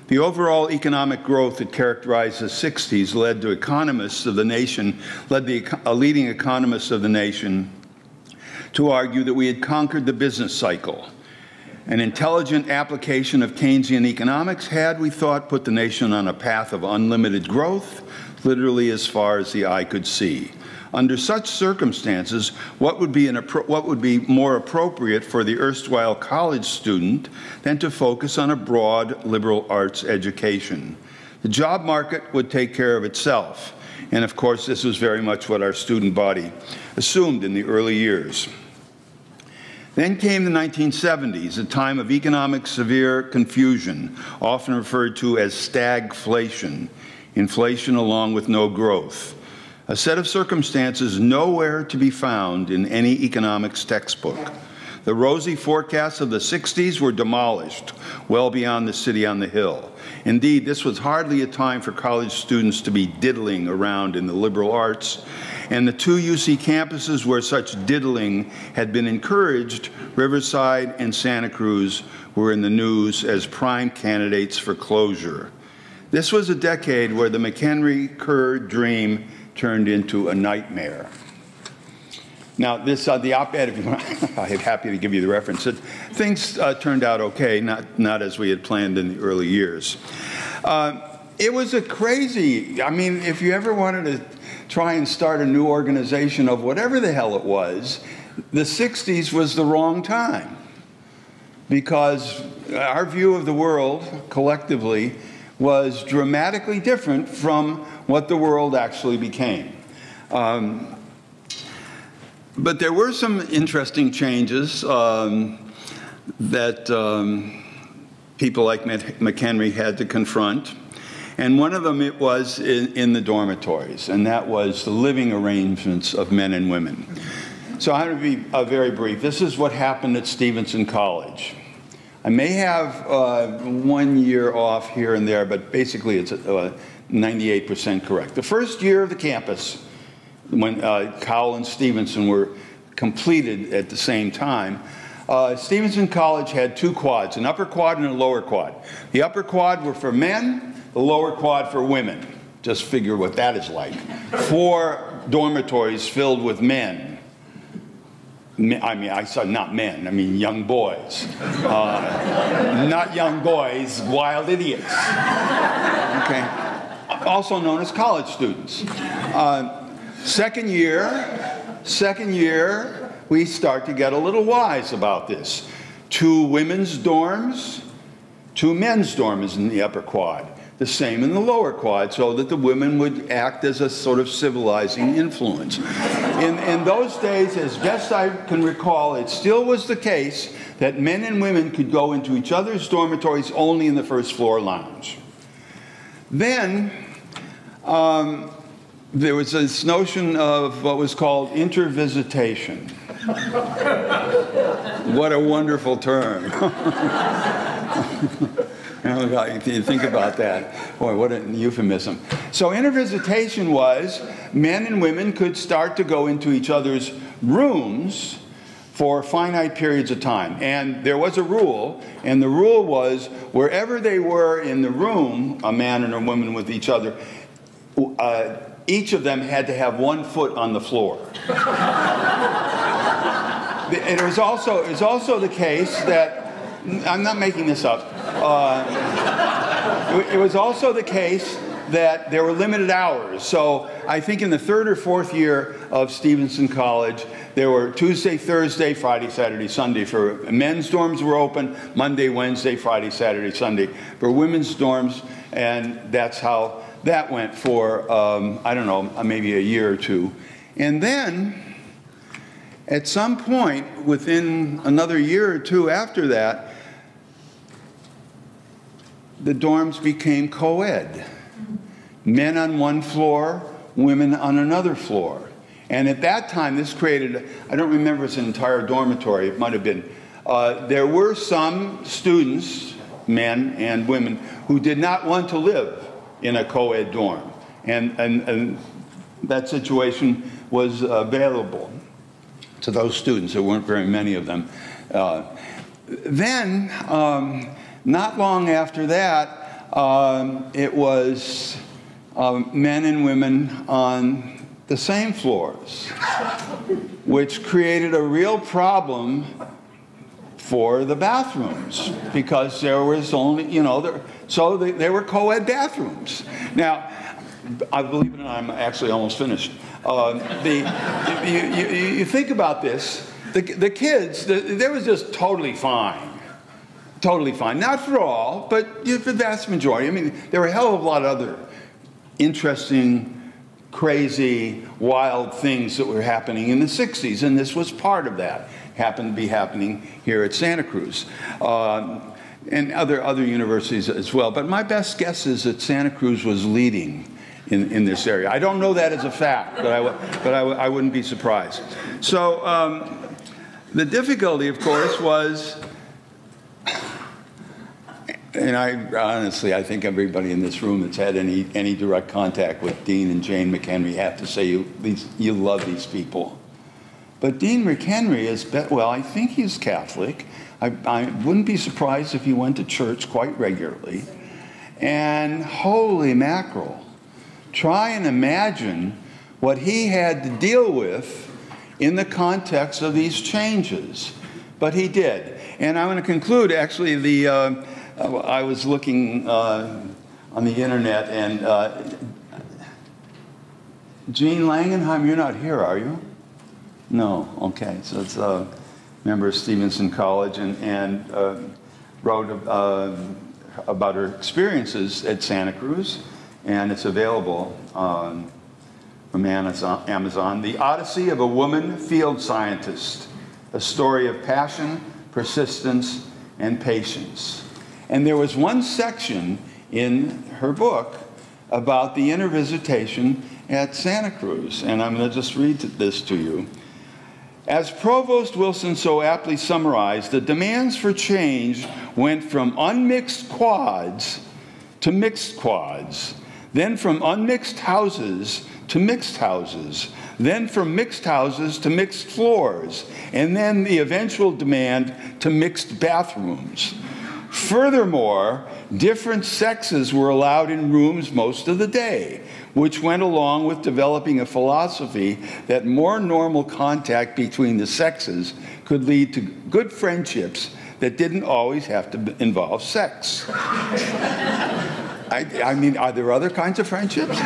The overall economic growth that characterized the 60s led to economists of the nation, leading economists of the nation to argue that we had conquered the business cycle. An intelligent application of Keynesian economics had, we thought, put the nation on a path of unlimited growth, literally as far as the eye could see. Under such circumstances, what would be more appropriate for the erstwhile college student than to focus on a broad liberal arts education? The job market would take care of itself. And of course, this was very much what our student body assumed in the early years. Then came the 1970s, a time of economic severe confusion, often referred to as stagflation, inflation along with no growth. A set of circumstances nowhere to be found in any economics textbook. The rosy forecasts of the 60s were demolished well beyond the city on the hill. Indeed, this was hardly a time for college students to be diddling around in the liberal arts, and the two UC campuses where such diddling had been encouraged, Riverside and Santa Cruz, were in the news as prime candidates for closure. This was a decade where the McHenry-Kerr dream turned into a nightmare. Now, this the op-ed, if you want, I'm happy to give you the reference. Things turned out okay, not as we had planned in the early years. It was a crazy, I mean, if you ever wanted to try and start a new organization of whatever the hell it was, the 60s was the wrong time. Because our view of the world, collectively, was dramatically different from what the world actually became. But there were some interesting changes that people like McHenry had to confront. And one of them it was in the dormitories, and that was the living arrangements of men and women. So I'm going to be very brief. This is what happened at Stevenson College. I may have 1 year off here and there, but basically it's 98% correct. The first year of the campus, when Cowell and Stevenson were completed at the same time, Stevenson College had two quads, an upper quad and a lower quad. The upper quad were for men, the lower quad for women. Just figure what that is like. 4 dormitories filled with men. I mean, I said not men, I mean young boys. Not young boys, wild idiots. Okay. Also known as college students. Second year, we start to get a little wise about this. 2 women's dorms, 2 men's dorms in the upper quad. The same in the lower quad, so that the women would act as a sort of civilizing influence. In those days, as best I can recall, it still was the case that men and women could go into each other's dormitories only in the first floor lounge. Then, there was this notion of what was called intervisitation. What a wonderful term. You think about that. Boy, what a euphemism. So intervisitation was men and women could start to go into each other's rooms for finite periods of time. And there was a rule, and the rule was wherever they were in the room, a man and a woman with each other, each of them had to have 1 foot on the floor. It was also the case that, I'm not making this up, it was also the case that there were limited hours. So I think in the 3rd or 4th year of Stevenson College, there were Tuesday, Thursday, Friday, Saturday, Sunday. For men's dorms were open Monday, Wednesday, Friday, Saturday, Sunday. For women's dorms, and that's how that went for, I don't know, maybe a year or two. And then, at some point, within another year or two after that, the dorms became co-ed. Men on one floor, women on another floor. And at that time, this created, I don't remember if it's an entire dormitory, it might have been. There were some students, men and women, who did not want to live in a co-ed dorm. And that situation was available to those students. There weren't very many of them. Then, not long after that, it was men and women on the same floors, which created a real problem for the bathrooms, because there was only, they were co-ed bathrooms. Now, I believe it or not, I'm actually almost finished. You think about this, the kids, they was just totally fine. Totally fine. Not for all, but for the vast majority. I mean, there were a hell of a lot of other interesting, crazy, wild things that were happening in the 60s, and this was part of that. Happened to be happening here at Santa Cruz. And other universities as well. But my best guess is that Santa Cruz was leading in this area. I don't know that as a fact, but I wouldn't be surprised. So the difficulty, of course, was, and I think everybody in this room that's had any direct contact with Dean and Jane McHenry have to say you love these people. But Dean McHenry is, well, I think he's Catholic. I wouldn't be surprised if he went to church quite regularly. And holy mackerel, try and imagine what he had to deal with in the context of these changes. But he did. And I'm going to conclude, actually, I was looking on the internet, and Gene Langenheim, you're not here, are you? No, okay. So it's a member of Stevenson College, and wrote about her experiences at Santa Cruz, and it's available from Amazon. The Odyssey of a Woman Field Scientist, a story of passion, persistence, and patience. And there was one section in her book about the intervisitation at Santa Cruz, and I'm going to just read this to you. As Provost Wilson so aptly summarized, the demands for change went from unmixed quads to mixed quads, then from unmixed houses to mixed houses, then from mixed houses to mixed floors, and then the eventual demand to mixed bathrooms. Furthermore, different sexes were allowed in rooms most of the day, which went along with developing a philosophy that more normal contact between the sexes could lead to good friendships that didn't always have to involve sex. I mean, are there other kinds of friendships?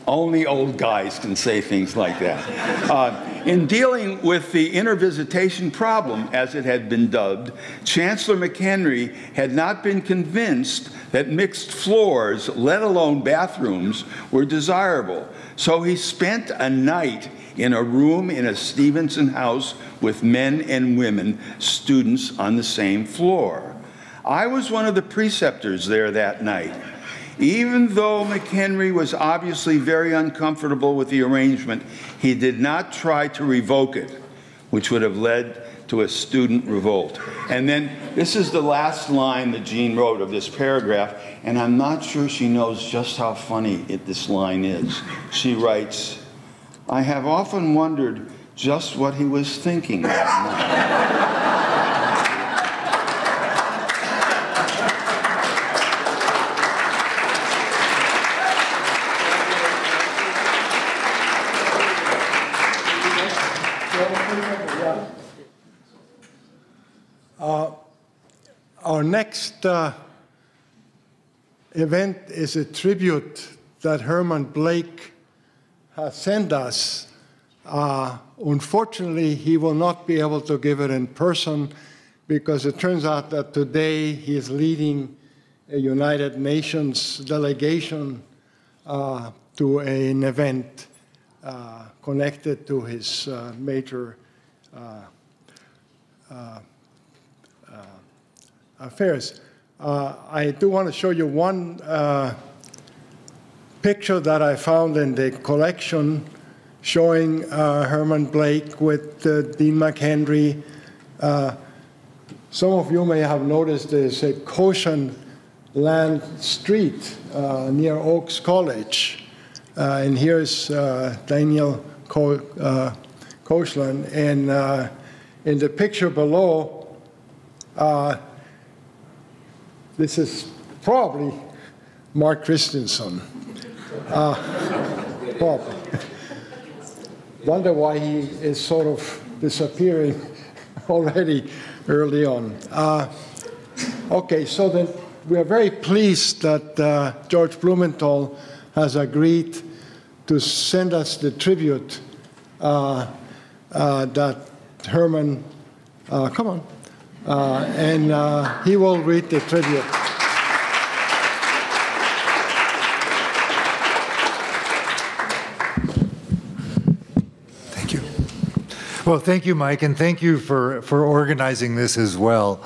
Only old guys can say things like that. In dealing with the intervisitation problem, as it had been dubbed, Chancellor McHenry had not been convinced that mixed floors, let alone bathrooms, were desirable. So he spent a night in a room in a Stevenson house with men and women, students on the same floor. I was one of the preceptors there that night. Even though McHenry was obviously very uncomfortable with the arrangement, he did not try to revoke it, which would have led to a student revolt. And then this is the last line that Jean wrote of this paragraph, and I'm not sure she knows just how funny this line is. She writes, "I have often wondered just what he was thinking that night." Our next event is a tribute that Herman Blake has sent us. Unfortunately, he will not be able to give it in person because it turns out that today he is leading a United Nations delegation to an event connected to his major affairs. I do want to show you one picture that I found in the collection showing Herman Blake with Dean McHenry. Some of you may have noticed there's a Goshen Land Street near Oaks College. And here's Daniel Koshland. And in the picture below, this is probably Mark Christensen. Probably. Wonder why he is sort of disappearing already early on. Okay, so then we are very pleased that George Blumenthal has agreed to send us the tribute that Herman, come on, and he will read the tribute. Thank you. Well, thank you, Mike, and thank you for organizing this as well.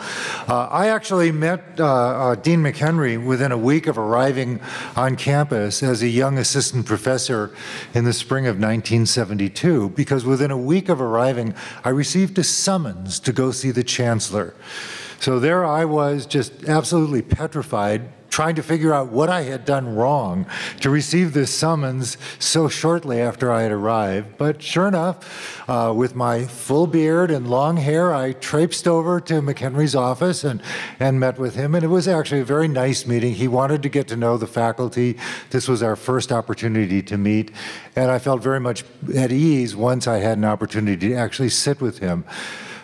I actually met Dean McHenry within a week of arriving on campus as a young assistant professor in the spring of 1972, because within a week of arriving, I received a summons to go see the chancellor. So there I was, just absolutely petrified, trying to figure out what I had done wrong to receive this summons so shortly after I had arrived. But sure enough, with my full beard and long hair, I traipsed over to McHenry's office and met with him. And it was actually a very nice meeting. He wanted to get to know the faculty. This was our first opportunity to meet. And I felt very much at ease once I had an opportunity to actually sit with him.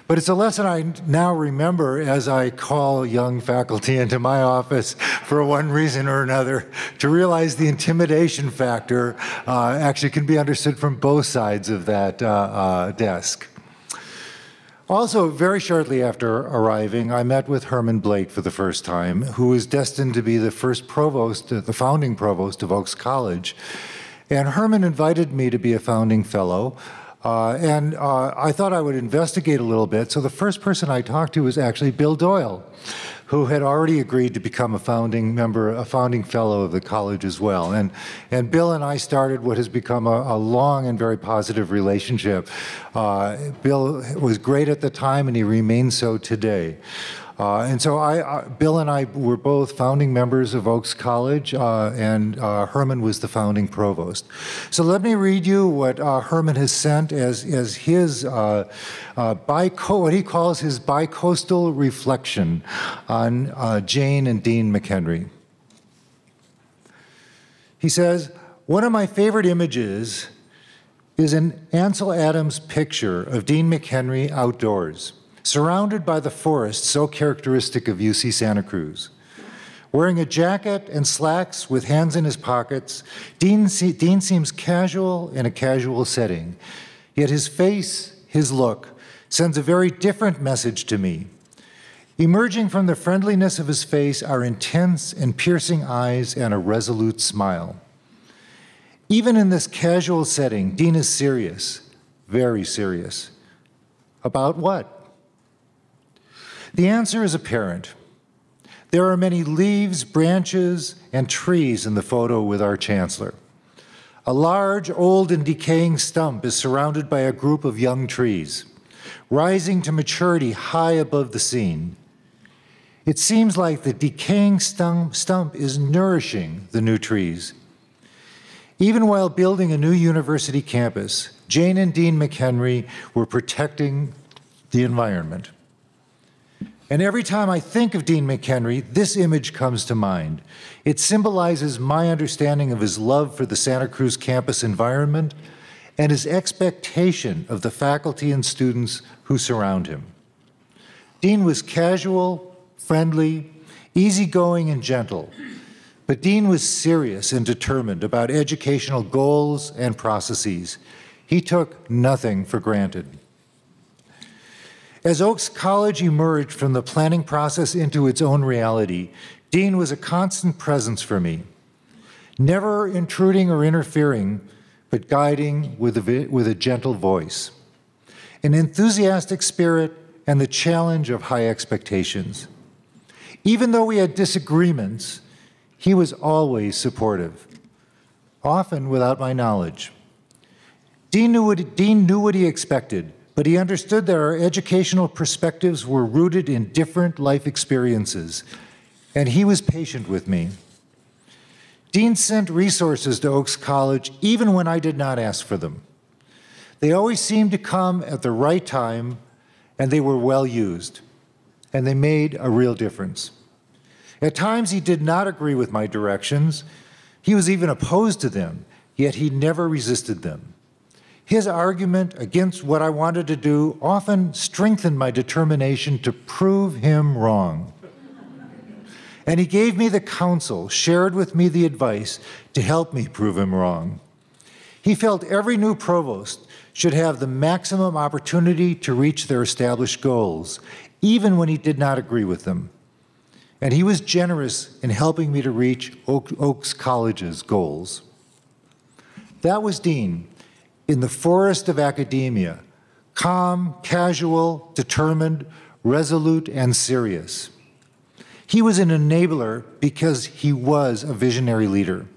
But it's a lesson I now remember as I call young faculty into my office for one reason or another, to realize the intimidation factor actually can be understood from both sides of that desk. Also, very shortly after arriving, I met with Herman Blake for the first time, who was destined to be the first provost, the founding provost of Oaks College. And Herman invited me to be a founding fellow. I thought I would investigate a little bit. So the first person I talked to was actually Bill Doyle, who had already agreed to become a founding member, a founding fellow of the college as well. And Bill and I started what has become a long and very positive relationship. Bill was great at the time, and he remains so today. And so Bill and I were both founding members of Oaks College, and Herman was the founding provost. So let me read you what Herman has sent as his, what he calls his bicoastal reflection on Jane and Dean McHenry. He says, "One of my favorite images is an Ansel Adams picture of Dean McHenry outdoors, surrounded by the forest so characteristic of UC Santa Cruz. Wearing a jacket and slacks with hands in his pockets, Dean seems casual in a casual setting. Yet his face, his look, sends a very different message to me. Emerging from the friendliness of his face are intense and piercing eyes and a resolute smile. Even in this casual setting, Dean is serious, very serious. About what? The answer is apparent. There are many leaves, branches, and trees in the photo with our chancellor. A large, old, and decaying stump is surrounded by a group of young trees, rising to maturity high above the scene. It seems like the decaying stump is nourishing the new trees. Even while building a new university campus, Jane and Dean McHenry were protecting the environment. And every time I think of Dean McHenry, this image comes to mind. It symbolizes my understanding of his love for the Santa Cruz campus environment and his expectation of the faculty and students who surround him. Dean was casual, friendly, easygoing, and gentle, but Dean was serious and determined about educational goals and processes. He took nothing for granted. As Oaks College emerged from the planning process into its own reality, Dean was a constant presence for me, never intruding or interfering, but guiding with a gentle voice, an enthusiastic spirit, and the challenge of high expectations. Even though we had disagreements, he was always supportive, often without my knowledge. Dean knew what he expected, but he understood that our educational perspectives were rooted in different life experiences, and he was patient with me. Dean sent resources to Oaks College even when I did not ask for them. They always seemed to come at the right time, and they were well used, and they made a real difference. At times, he did not agree with my directions. He was even opposed to them, yet he never resisted them. His argument against what I wanted to do often strengthened my determination to prove him wrong. And he gave me the counsel, shared with me the advice to help me prove him wrong. He felt every new provost should have the maximum opportunity to reach their established goals, even when he did not agree with them. And he was generous in helping me to reach Oaks College's goals. That was Dean, in the forest of academia, calm, casual, determined, resolute, and serious. He was an enabler because he was a visionary leader.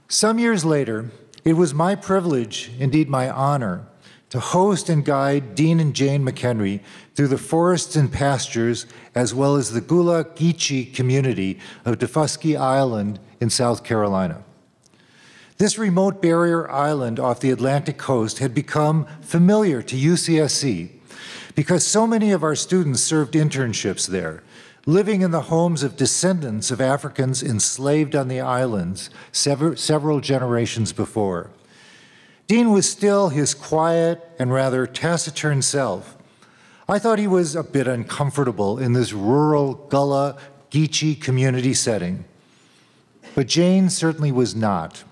Some years later, it was my privilege, indeed my honor, to host and guide Dean and Jane McHenry through the forests and pastures, as well as the Gula Geechee community of Defusky Island in South Carolina. This remote barrier island off the Atlantic coast had become familiar to UCSC because so many of our students served internships there, living in the homes of descendants of Africans enslaved on the islands several generations before. Dean was still his quiet and rather taciturn self. I thought he was a bit uncomfortable in this rural Gullah Geechee community setting, but Jane certainly was not.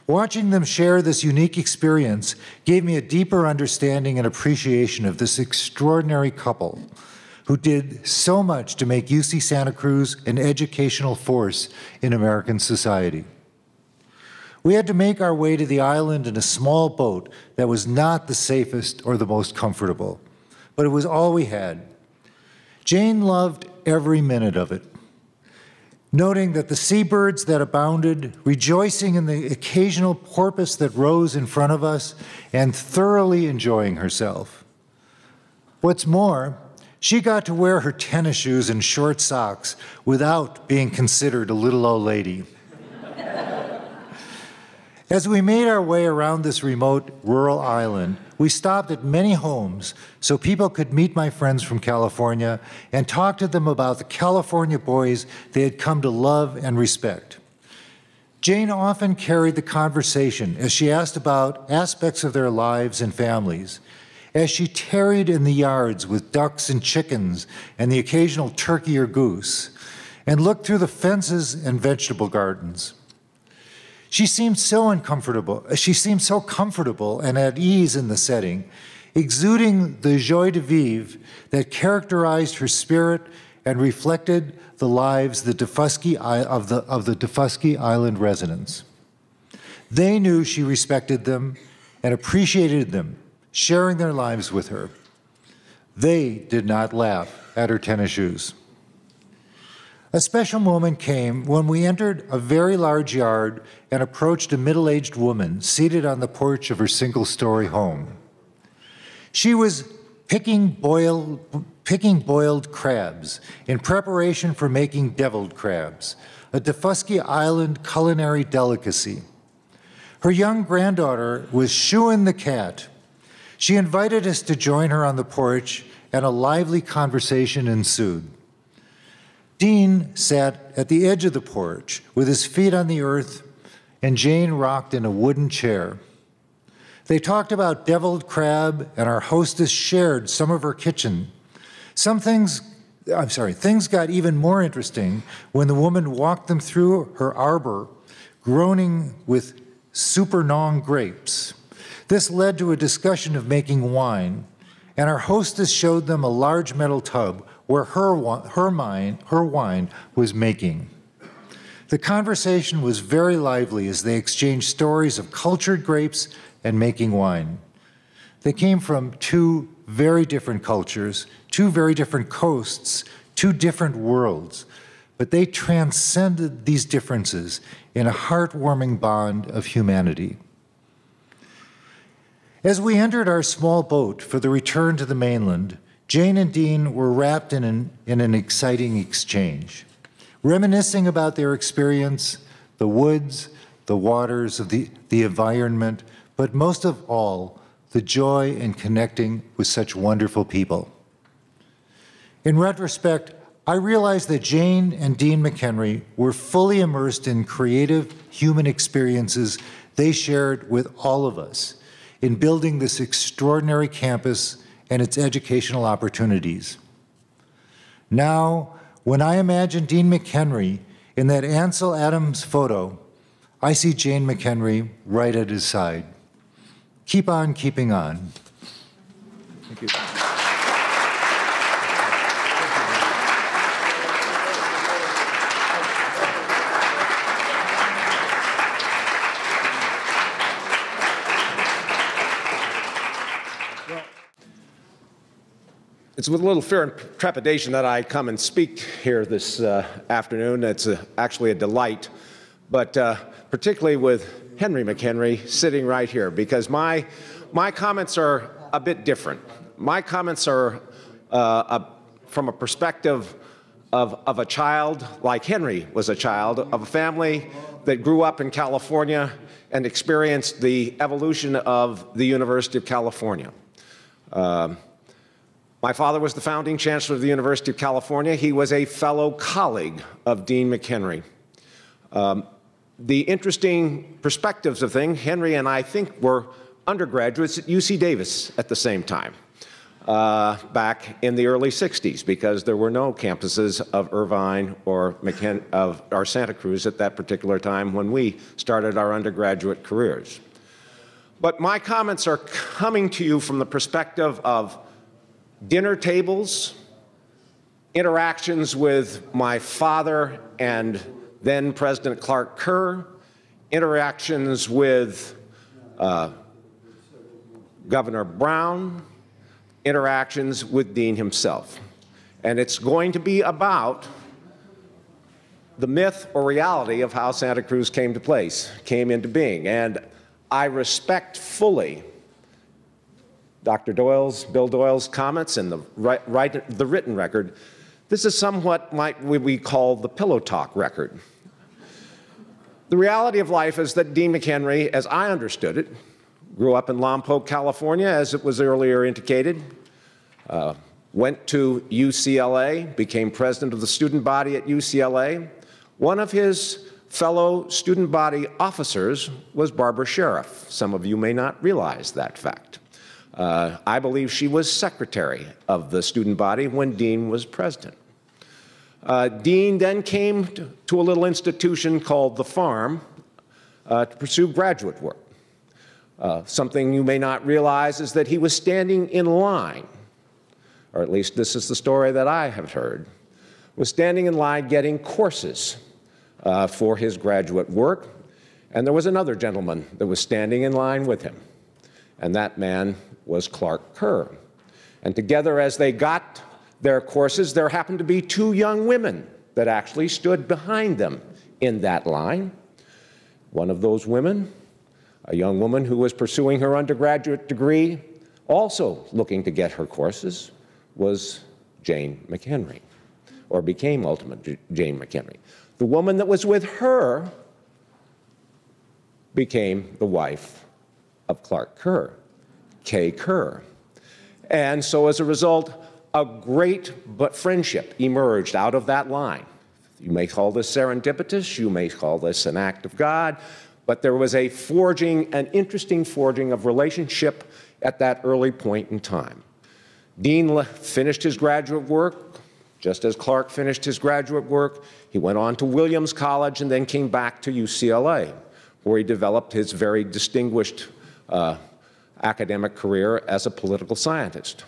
Watching them share this unique experience gave me a deeper understanding and appreciation of this extraordinary couple who did so much to make UC Santa Cruz an educational force in American society. We had to make our way to the island in a small boat that was not the safest or the most comfortable, but it was all we had. Jane loved every minute of it, noting that the seabirds that abounded, rejoicing in the occasional porpoise that rose in front of us, and thoroughly enjoying herself. What's more, she got to wear her tennis shoes and short socks without being considered a little old lady. As we made our way around this remote rural island, we stopped at many homes so people could meet my friends from California and talk to them about the California boys they had come to love and respect. Jane often carried the conversation as she asked about aspects of their lives and families, as she tarried in the yards with ducks and chickens and the occasional turkey or goose, and looked through the fences and vegetable gardens. She seemed so comfortable and at ease in the setting, exuding the joie de vivre that characterized her spirit and reflected the lives of the Defusky Island residents. They knew she respected them and appreciated them, sharing their lives with her. They did not laugh at her tennis shoes. A special moment came when we entered a very large yard and approached a middle-aged woman seated on the porch of her single-story home. She was picking boiled crabs in preparation for making deviled crabs, a Daufuskie Island culinary delicacy. Her young granddaughter was shooing the cat. She invited us to join her on the porch, and a lively conversation ensued. Dean sat at the edge of the porch with his feet on the earth, and Jane rocked in a wooden chair. They talked about deviled crab, and our hostess shared some of her kitchen. Things got even more interesting when the woman walked them through her arbor, groaning with Supernong grapes. This led to a discussion of making wine, and our hostess showed them a large metal tub where her wine was making. The conversation was very lively as they exchanged stories of cultured grapes and making wine. They came from two very different cultures, two very different coasts, two different worlds, but they transcended these differences in a heartwarming bond of humanity. As we entered our small boat for the return to the mainland, Jane and Dean were wrapped in an exciting exchange, reminiscing about their experience, the woods, the waters of the environment, but most of all, the joy in connecting with such wonderful people. In retrospect, I realized that Jane and Dean McHenry were fully immersed in creative human experiences they shared with all of us in building this extraordinary campus and its educational opportunities. Now, when I imagine Dean McHenry in that Ansel Adams photo, I see Jane McHenry right at his side. Keep on keeping on. Thank you. It's with a little fear and trepidation that I come and speak here this afternoon. It's actually a delight, but particularly with Henry McHenry sitting right here, because my comments are a bit different. My comments are from a perspective of a child, like Henry was a child, of a family that grew up in California and experienced the evolution of the University of California. My father was the founding chancellor of the University of California. He was a fellow colleague of Dean McHenry. The interesting perspectives of things, Henry and I think were undergraduates at UC Davis at the same time, back in the early 60s, because there were no campuses of Irvine or Santa Cruz at that particular time when we started our undergraduate careers. But my comments are coming to you from the perspective of dinner tables, interactions with my father and then President Clark Kerr, interactions with Governor Brown, interactions with Dean himself. And it's going to be about the myth or reality of how Santa Cruz came into being. And I respect fully Dr. Bill Doyle's comments and the written record. This is somewhat what we call the pillow talk record. The reality of life is that Dean McHenry, as I understood it, grew up in Lompoc, California, as it was earlier indicated, went to UCLA, became president of the student body at UCLA. One of his fellow student body officers was Barbara Sheriff. Some of you may not realize that fact. I believe she was secretary of the student body when Dean was president. Dean then came to a little institution called the Farm to pursue graduate work. Something you may not realize is that he was standing in line, or at least this is the story that I have heard, was standing in line getting courses for his graduate work, and there was another gentleman that was standing in line with him, and that man was Clark Kerr. And together, as they got their courses, there happened to be two young women that actually stood behind them in that line. One of those women, a young woman who was pursuing her undergraduate degree, also looking to get her courses, was Jane McHenry, or became ultimately Jane McHenry. The woman that was with her became the wife of Clark Kerr, Kay Kerr. And so as a result, a great friendship emerged out of that line. You may call this serendipitous, you may call this an act of God, but there was a forging, an interesting forging of relationship at that early point in time. Dean finished his graduate work, just as Clark finished his graduate work. He went on to Williams College and then came back to UCLA, where he developed his very distinguished academic career as a political scientist.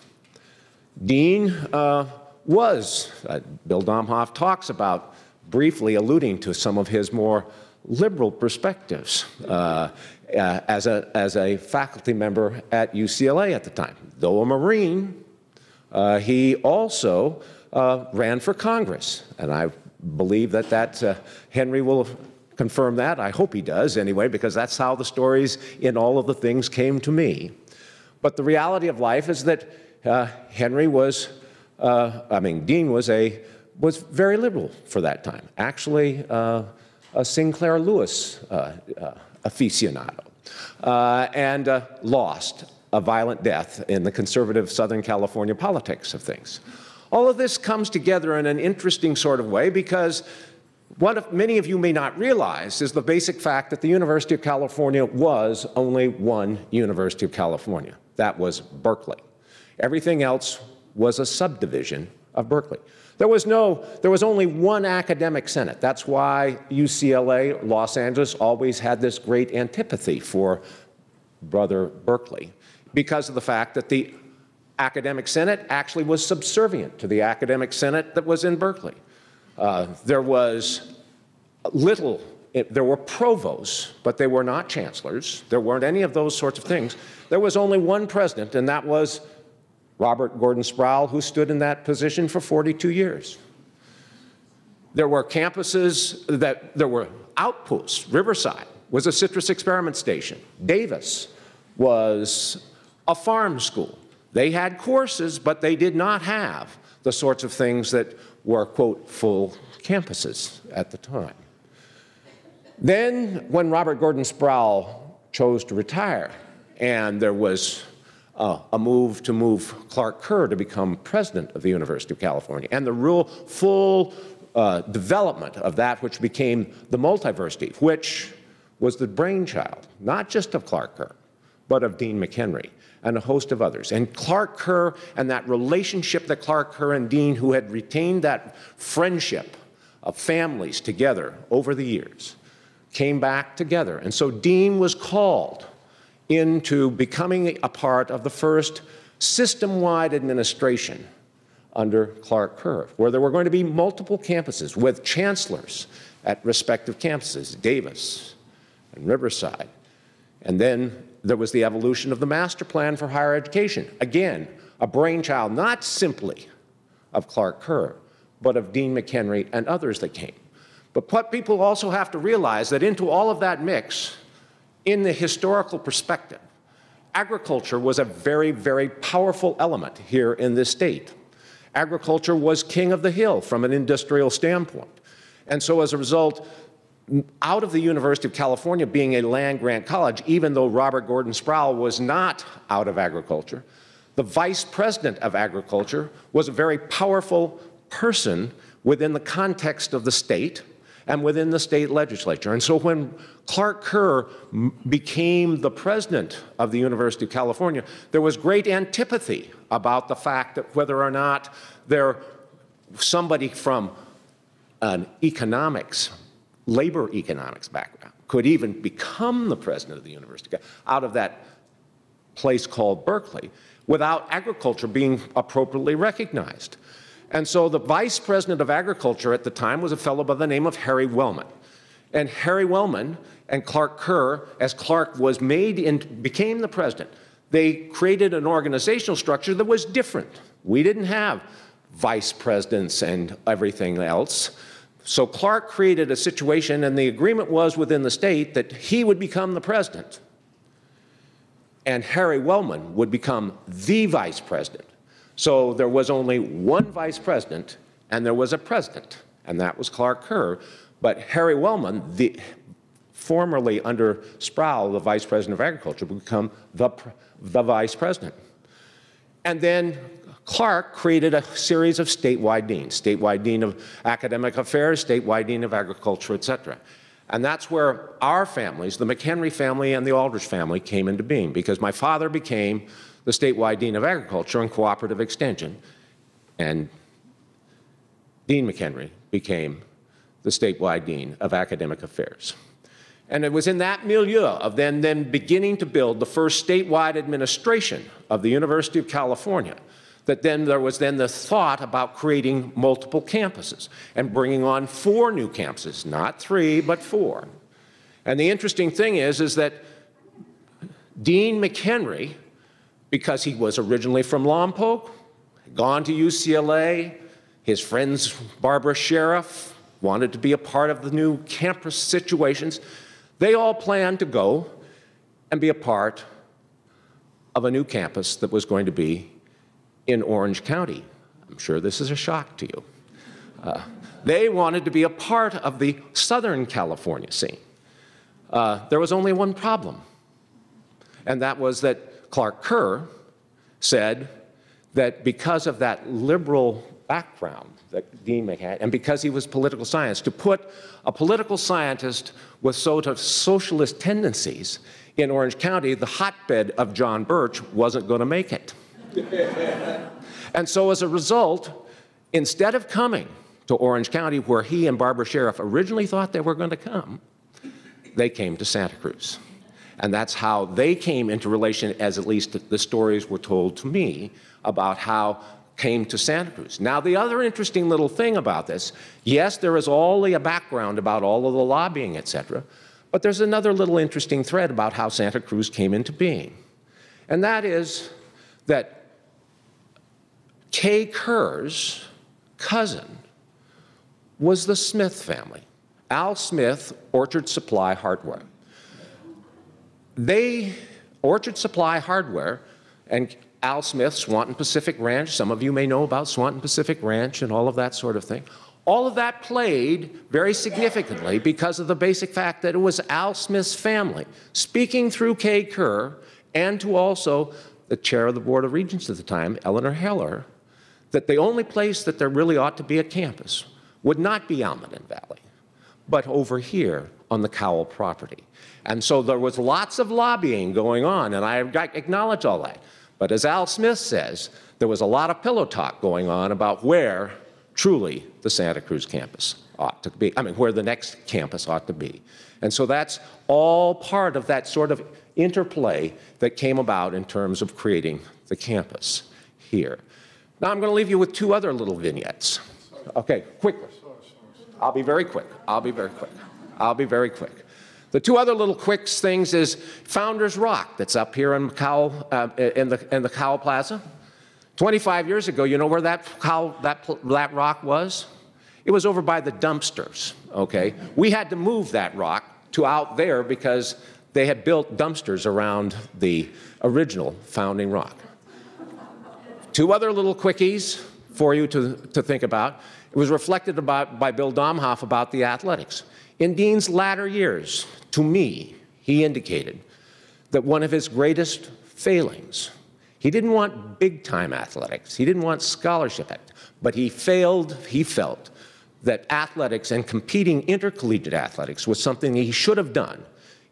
Dean was, Bill Domhoff talks about briefly alluding to some of his more liberal perspectives as a faculty member at UCLA at the time. Though a Marine, he also ran for Congress, and I believe that Henry will confirm that. I hope he does anyway, because that's how the stories in all of the things came to me. But the reality of life is that Dean was very liberal for that time. Actually, a Sinclair Lewis aficionado, and lost a violent death in the conservative Southern California politics of things. All of this comes together in an interesting sort of way because what many of you may not realize is the basic fact that the University of California was only one University of California. That was Berkeley. Everything else was a subdivision of Berkeley. There was only one academic senate. That's why UCLA, Los Angeles, always had this great antipathy for Brother Berkeley, because of the fact that the academic senate actually was subservient to the academic senate that was in Berkeley. There were provosts, but they were not chancellors. There weren't any of those sorts of things. There was only one president, and that was Robert Gordon Sproul, who stood in that position for 42 years. There were campuses there were outposts. Riverside was a citrus experiment station. Davis was a farm school. They had courses, but they did not have the sorts of things that were, quote, full campuses at the time. Then, when Robert Gordon Sproul chose to retire, and there was a move to move Clark Kerr to become president of the University of California, and the real full development of that which became the multiversity, which was the brainchild, not just of Clark Kerr, but of Dean McHenry and a host of others. And Clark Kerr and that relationship that Clark Kerr and Dean, who had retained that friendship of families together over the years, came back together. And so Dean was called into becoming a part of the first system-wide administration under Clark Kerr, where there were going to be multiple campuses with chancellors at respective campuses, Davis and Riverside. And then there was the evolution of the master plan for higher education. Again, a brainchild not simply of Clark Kerr, but of Dean McHenry and others that came. But what people also have to realize that into all of that mix, in the historical perspective, agriculture was a very, very powerful element here in this state. Agriculture was king of the hill from an industrial standpoint. And so as a result, out of the University of California being a land-grant college, even though Robert Gordon Sproul was not out of agriculture, the vice president of agriculture was a very powerful person within the context of the state and within the state legislature. And so when Clark Kerr became the president of the University of California, there was great antipathy about the fact that whether or not somebody from an labor economics background could even become the president of the university out of that place called Berkeley without agriculture being appropriately recognized. And so the vice president of agriculture at the time was a fellow by the name of Harry Wellman. And Harry Wellman and Clark Kerr, as Clark was became the president, they created an organizational structure that was different. We didn't have vice presidents and everything else. So Clark created a situation, and the agreement was within the state that he would become the president, and Harry Wellman would become the vice president. So there was only one vice president, and there was a president, and that was Clark Kerr. But Harry Wellman, formerly under Sproul, the vice president of agriculture, would become the vice president. And then Clark created a series of statewide deans, statewide dean of academic affairs, statewide dean of agriculture, et cetera. And that's where our families, the McHenry family and the Aldrich family, came into being, because my father became the statewide dean of agriculture and cooperative extension, and Dean McHenry became the statewide dean of academic affairs. And it was in that milieu of then beginning to build the first statewide administration of the University of California that then there was then the thought about creating multiple campuses and bringing on 4 new campuses, not 3, but 4. And the interesting thing is that Dean McHenry, because he was originally from Lompoc, gone to UCLA, his friends Barbara Sheriff wanted to be a part of the new campus situations, they all planned to go and be a part of a new campus that was going to be in Orange County. I'm sure this is a shock to you. They wanted to be a part of the Southern California scene. There was only one problem, and that was that Clark Kerr said that because of that liberal background that Dean had, and because he was political science, to put a political scientist with sort of socialist tendencies in Orange County, the hotbed of John Birch, wasn't going to make it. And so as a result, instead of coming to Orange County, where he and Barbara Sheriff originally thought they were going to come, they came to Santa Cruz. And that's how they came into relation, as at least the stories were told to me, about how came to Santa Cruz. Now, the other interesting little thing about this, yes, there is all a background about all of the lobbying, et cetera, but there's another little interesting thread about how Santa Cruz came into being. And that is that Kay Kerr's cousin was the Smith family. Al Smith, Orchard Supply Hardware. Orchard Supply Hardware and Al Smith, Swanton Pacific Ranch, some of you may know about Swanton Pacific Ranch and all of that sort of thing. All of that played very significantly because of the basic fact that it was Al Smith's family, speaking through Kay Kerr and to also the chair of the Board of Regents at the time, Eleanor Heller, that the only place that there really ought to be a campus would not be Almaden Valley, but over here on the Cowell property. And so there was lots of lobbying going on, and I acknowledge all that. But as Al Smith says, there was a lot of pillow talk going on about where truly the Santa Cruz campus ought to be, where the next campus ought to be. And so that's all part of that sort of interplay that came about in terms of creating the campus here. Now I'm going to leave you with 2 other little vignettes. Okay, quickly. I'll be very quick. I'll be very quick. I'll be very quick. The 2 other little quick things is Founders Rock that's up here in Cowell, in the Cowell Plaza. 25 years ago, you know where that rock was? It was over by the dumpsters, okay? We had to move that rock to out there because they had built dumpsters around the original founding rock. 2 other little quickies for you to think about. It was reflected by Bill Domhoff about the athletics. In Dean's latter years, to me, he indicated that one of his greatest failings, he didn't want big-time athletics, he didn't want scholarship, but he felt that athletics and competing intercollegiate athletics was something he should have done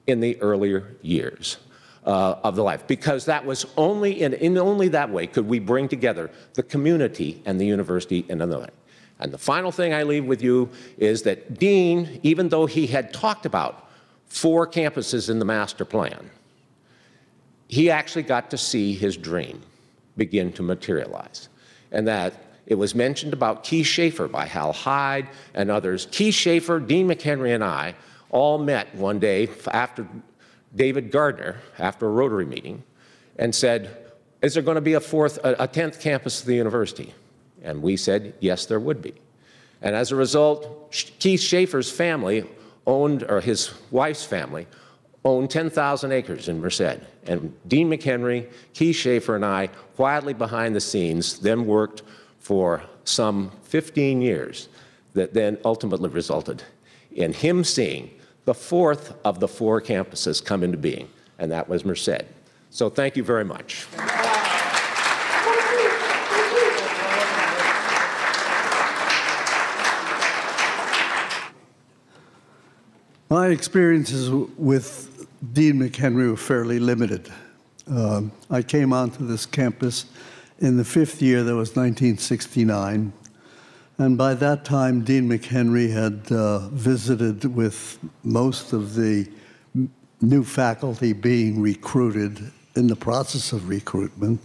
in the earlier years of the life, because that was only in only that way could we bring together the community and the university in another way. And the final thing I leave with you is that Dean, even though he had talked about 4 campuses in the master plan, he actually got to see his dream begin to materialize. And that it was mentioned about Keith Schaefer by Hal Hyde and others. Keith Schaefer, Dean McHenry, and I all met one day after David Gardner, after a Rotary meeting, and said, is there going to be a 10th campus of the university? And we said, yes, there would be. And as a result, Keith Schaefer's family owned, or his wife's family, owned 10,000 acres in Merced. And Dean McHenry, Keith Schaefer, and I, quietly behind the scenes, then worked for some 15 years that then ultimately resulted in him seeing the fourth of the 4 campuses come into being, and that was Merced. So thank you very much. My experiences with Dean McHenry were fairly limited. I came onto this campus in the 5th year, that was 1969, and by that time Dean McHenry had visited with most of the new faculty being recruited, in the process of recruitment.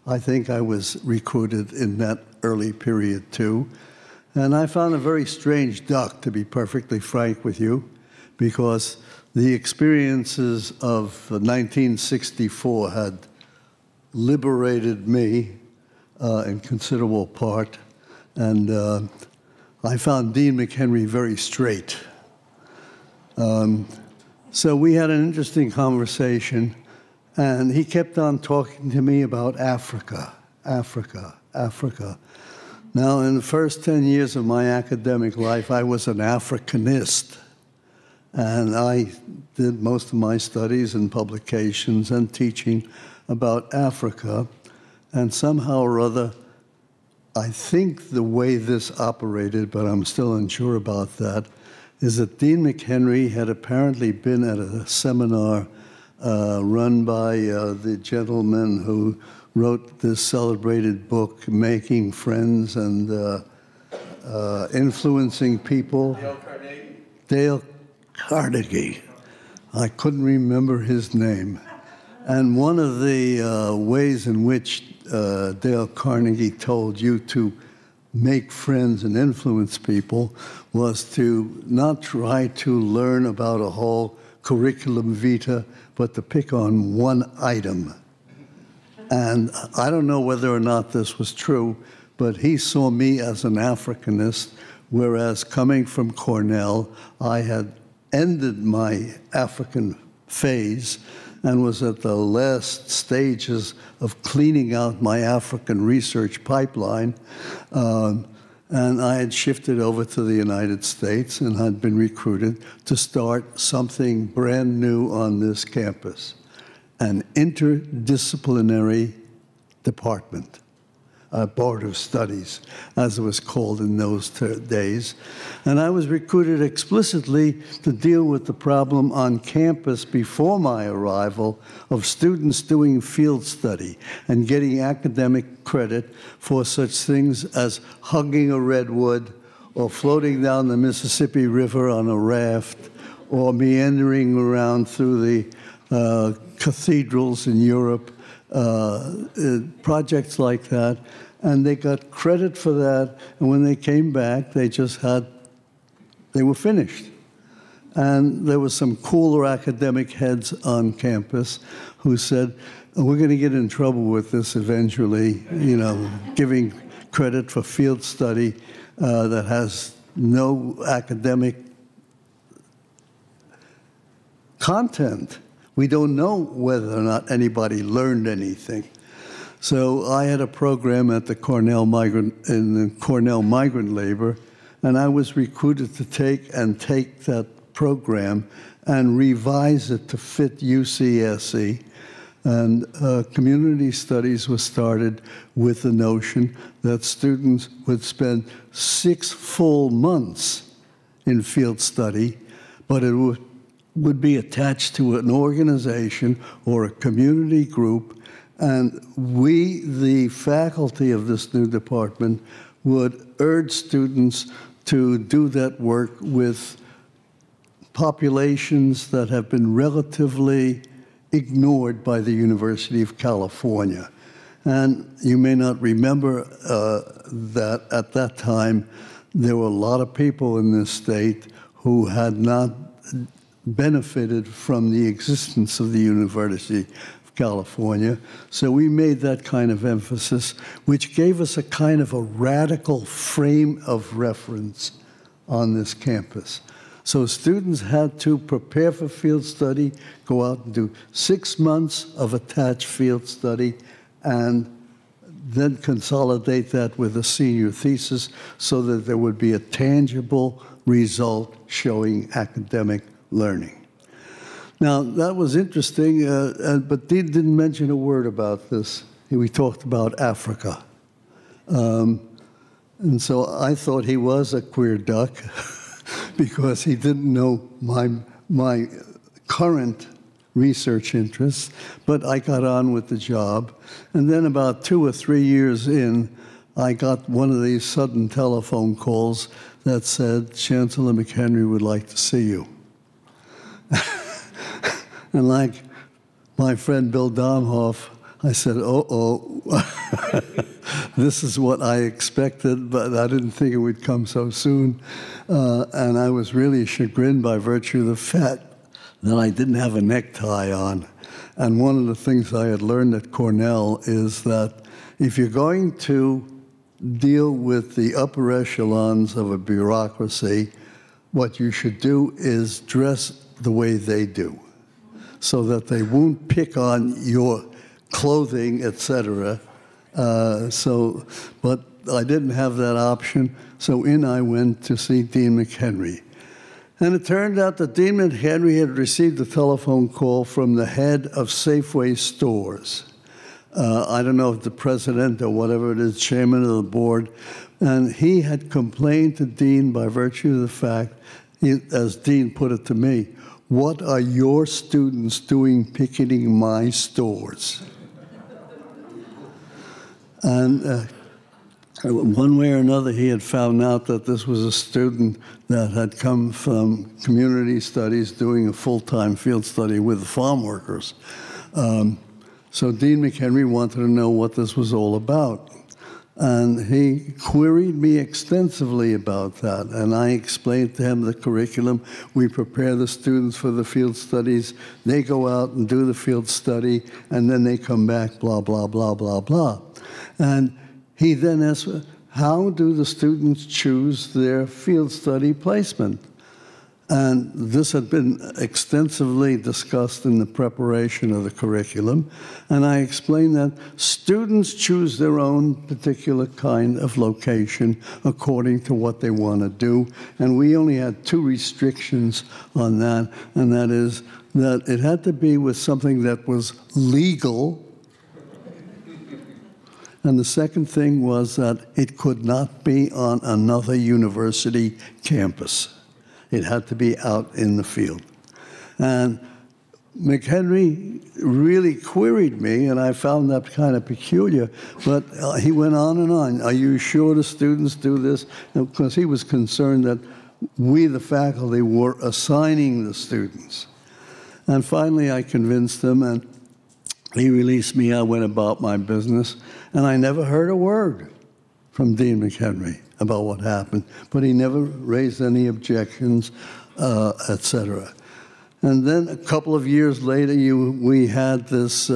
I think I was recruited in that early period too, and I found a very strange duck, to be perfectly frank with you, because the experiences of 1964 had liberated me in considerable part, and I found Dean McHenry very straight. So we had an interesting conversation, and he kept on talking to me about Africa, Africa, Africa. Now, in the first 10 years of my academic life, I was an Africanist. And I did most of my studies and publications and teaching about Africa. And somehow or other, I think the way this operated, but I'm still unsure about that, is that Dean McHenry had apparently been at a seminar run by the gentleman who wrote this celebrated book, Making Friends and Influencing People. Dale Carnegie. Dale Carnegie. I couldn't remember his name. And one of the ways in which Dale Carnegie told you to make friends and influence people was to not try to learn about a whole curriculum vitae, but to pick on one item. And I don't know whether or not this was true, but he saw me as an Africanist, whereas coming from Cornell, I had ended my African phase and was at the last stages of cleaning out my African research pipeline. And I had shifted over to the United States and had been recruited to start something brand new on this campus, an interdisciplinary department. Board of Studies, as it was called in those days. And I was recruited explicitly to deal with the problem on campus before my arrival of students doing field study and getting academic credit for such things as hugging a redwood or floating down the Mississippi River on a raft or meandering around through the cathedrals in Europe, projects like that. And they got credit for that, and when they came back, they were finished. And there were some cooler academic heads on campus who said, we're going to get in trouble with this eventually, you know, giving credit for field study that has no academic content. We don't know whether or not anybody learned anything. So I had a program at the Cornell Migrant Labor, and I was recruited to take that program and revise it to fit UCSC. And community studies was started with the notion that students would spend 6 full months in field study, but it would be attached to an organization or a community group. And we, the faculty of this new department, would urge students to do that work with populations that have been relatively ignored by the University of California. And you may not remember that at that time, there were a lot of people in this state who had not benefited from the existence of the University of California. So we made that kind of emphasis, which gave us a kind of a radical frame of reference on this campus. So students had to prepare for field study, go out and do 6 months of attached field study, and then consolidate that with a senior thesis so that there would be a tangible result showing academic learning. Now, that was interesting, but Dean didn't mention a word about this. We talked about Africa. And so I thought he was a queer duck because he didn't know my current research interests, but I got on with the job. And then about 2 or 3 years in, I got one of these sudden telephone calls that said, Chancellor McHenry would like to see you. And like my friend Bill Domhoff, I said, uh-oh, this is what I expected, but I didn't think it would come so soon. And I was really chagrined by virtue of the fact that I didn't have a necktie on. And one of the things I had learned at Cornell is that if you're going to deal with the upper echelons of a bureaucracy, what you should do is dress the way they do, so that they won't pick on your clothing, etc. But I didn't have that option, so in I went to see Dean McHenry. And it turned out that Dean McHenry had received a telephone call from the head of Safeway stores. I don't know if the president or whatever it is, chairman of the board, and he had complained to Dean by virtue of the fact, as Dean put it to me, what are your students doing picketing my stores? And one way or another, he had found out that this was a student that had come from community studies doing a full-time field study with the farm workers. So Dean McHenry wanted to know what this was all about. And he queried me extensively about that. And I explained to him the curriculum. We prepare the students for the field studies. They go out and do the field study, and then they come back, blah, blah, blah, blah, blah. And he then asked, how do the students choose their field study placement? And this had been extensively discussed in the preparation of the curriculum. And I explained that students choose their own particular kind of location according to what they want to do. And we only had 2 restrictions on that, and that is that it had to be with something that was legal. And the second thing was that it could not be on another university campus. It had to be out in the field. And McHenry really queried me, and I found that kind of peculiar, but he went on and on. Are you sure the students do this? Because he was concerned that we, the faculty, were assigning the students. And finally, I convinced him, and he released me. I went about my business, and I never heard a word from Dean McHenry about what happened, but he never raised any objections, etc. And then a couple of years later, we had this,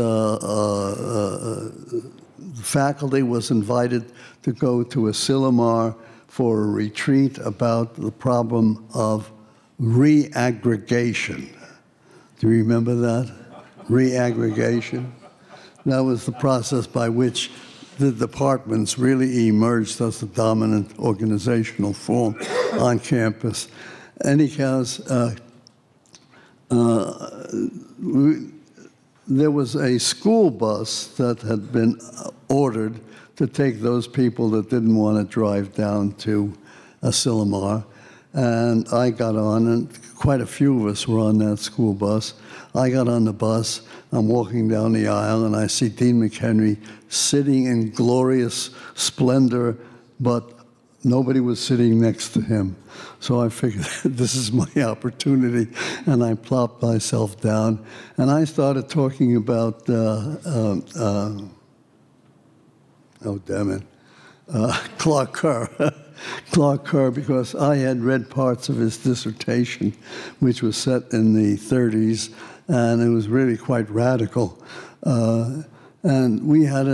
faculty was invited to go to Asilomar for a retreat about the problem of reaggregation. Do you remember that? Reaggregation? That was the process by which the departments really emerged as the dominant organizational form on campus. Anyhow, there was a school bus that had been ordered to take those people that didn't want to drive down to Asilomar. And I got on, and quite a few of us were on that school bus. I got on the bus, I'm walking down the aisle, and I see Dean McHenry sitting in glorious splendor, but nobody was sitting next to him. So I figured, this is my opportunity, and I plopped myself down, and I started talking about, Clark Kerr. Clark Kerr, because I had read parts of his dissertation, which was set in the 30s, and it was really quite radical. And we had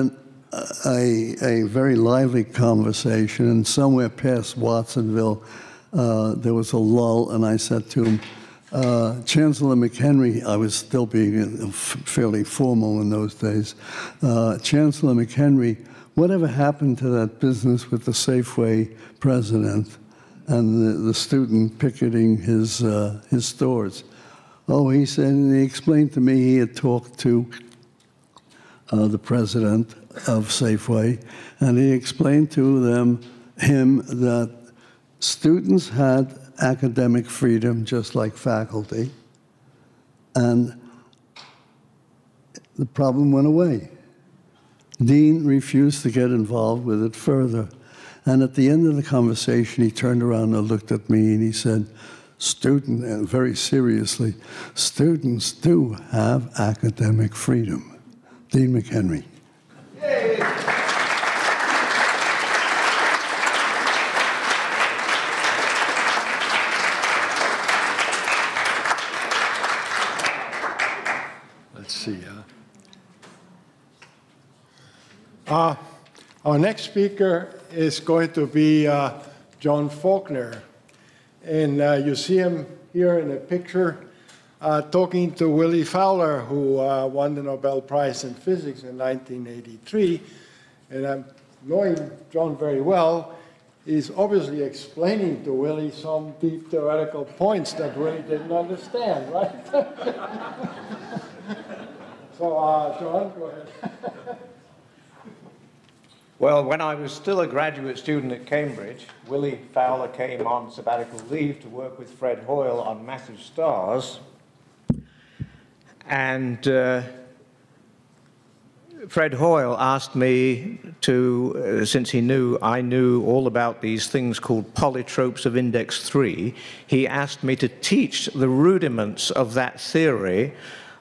a very lively conversation, and somewhere past Watsonville, there was a lull, and I said to him, Chancellor McHenry, I was still being fairly formal in those days, Chancellor McHenry, whatever happened to that business with the Safeway president and the student picketing his stores? Oh, he said, and he explained to me he had talked to the president of Safeway, and he explained to him that students had academic freedom just like faculty, and the problem went away. Dean refused to get involved with it further. And at the end of the conversation, he turned around and looked at me and he said, and very seriously, students do have academic freedom. Dean McHenry. Let's see. Our next speaker is going to be John Faulkner. And you see him here in a picture talking to Willie Fowler, who won the Nobel Prize in Physics in 1983. And I'm knowing John very well. He's obviously explaining to Willie some deep theoretical points that Willie didn't understand, right? So, John, go ahead. Well, when I was still a graduate student at Cambridge, Willie Fowler came on sabbatical leave to work with Fred Hoyle on massive stars. And Fred Hoyle asked me to, since I knew all about these things called polytropes of index 3, he asked me to teach the rudiments of that theory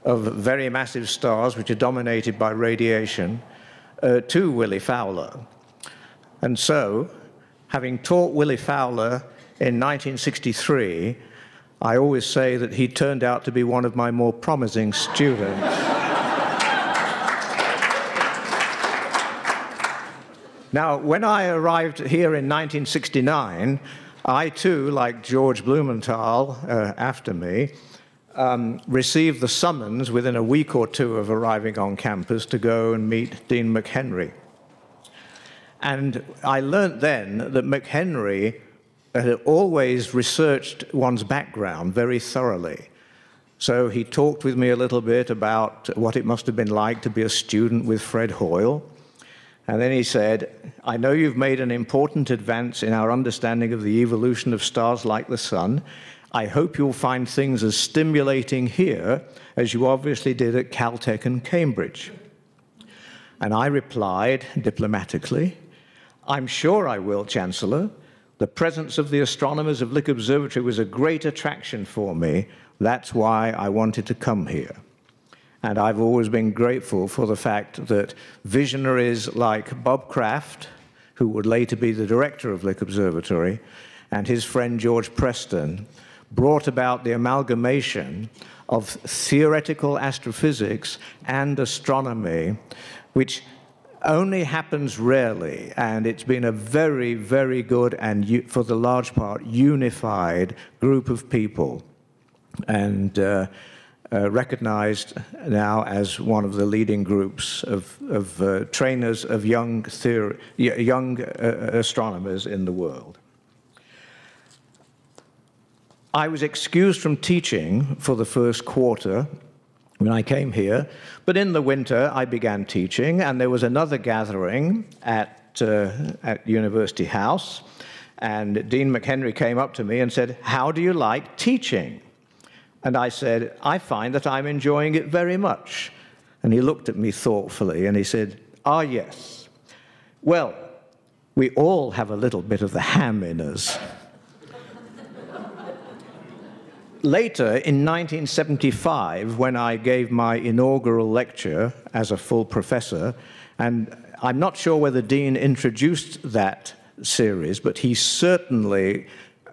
of very massive stars, which are dominated by radiation, to Willie Fowler. And so, having taught Willie Fowler in 1963, I always say that he turned out to be one of my more promising students. Now, when I arrived here in 1969, I too, like George Blumenthal after me, received the summons within a week or two of arriving on campus to go and meet Dean McHenry. And I learned then that McHenry had always researched one's background very thoroughly. So he talked with me a little bit about what it must have been like to be a student with Fred Hoyle. And then he said, I know you've made an important advance in our understanding of the evolution of stars like the sun. I hope you'll find things as stimulating here as you obviously did at Caltech and Cambridge. And I replied diplomatically, I'm sure I will, Chancellor. The presence of the astronomers of Lick Observatory was a great attraction for me. That's why I wanted to come here. And I've always been grateful for the fact that visionaries like Bob Kraft, who would later be the director of Lick Observatory, and his friend George Preston, brought about the amalgamation of theoretical astrophysics and astronomy, which only happens rarely, and it's been a very, very good and, for the large part, unified group of people, and recognized now as one of the leading groups of trainers of young astronomers in the world. I was excused from teaching for the first quarter when I came here, but in the winter I began teaching, and there was another gathering at University House, and Dean McHenry came up to me and said, how do you like teaching? And I said, I find that I'm enjoying it very much. And he looked at me thoughtfully and he said, ah, yes. Well, we all have a little bit of the ham in us. Later, in 1975, when I gave my inaugural lecture as a full professor, and I'm not sure whether Dean introduced that series, but he certainly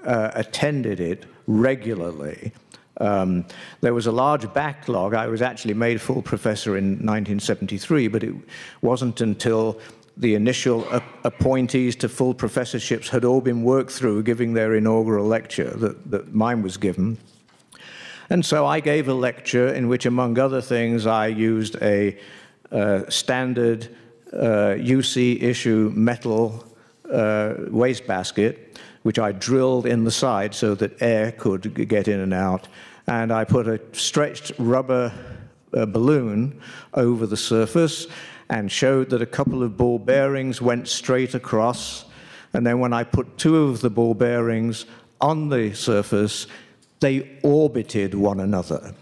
attended it regularly. There was a large backlog. I was actually made full professor in 1973, but it wasn't until the initial appointees to full professorships had all been worked through giving their inaugural lecture that mine was given. And so I gave a lecture in which, among other things, I used a standard UC issue metal wastebasket, which I drilled in the side so that air could get in and out. And I put a stretched rubber balloon over the surface and showed that a couple of ball bearings went straight across. And then when I put two of the ball bearings on the surface, they orbited one another.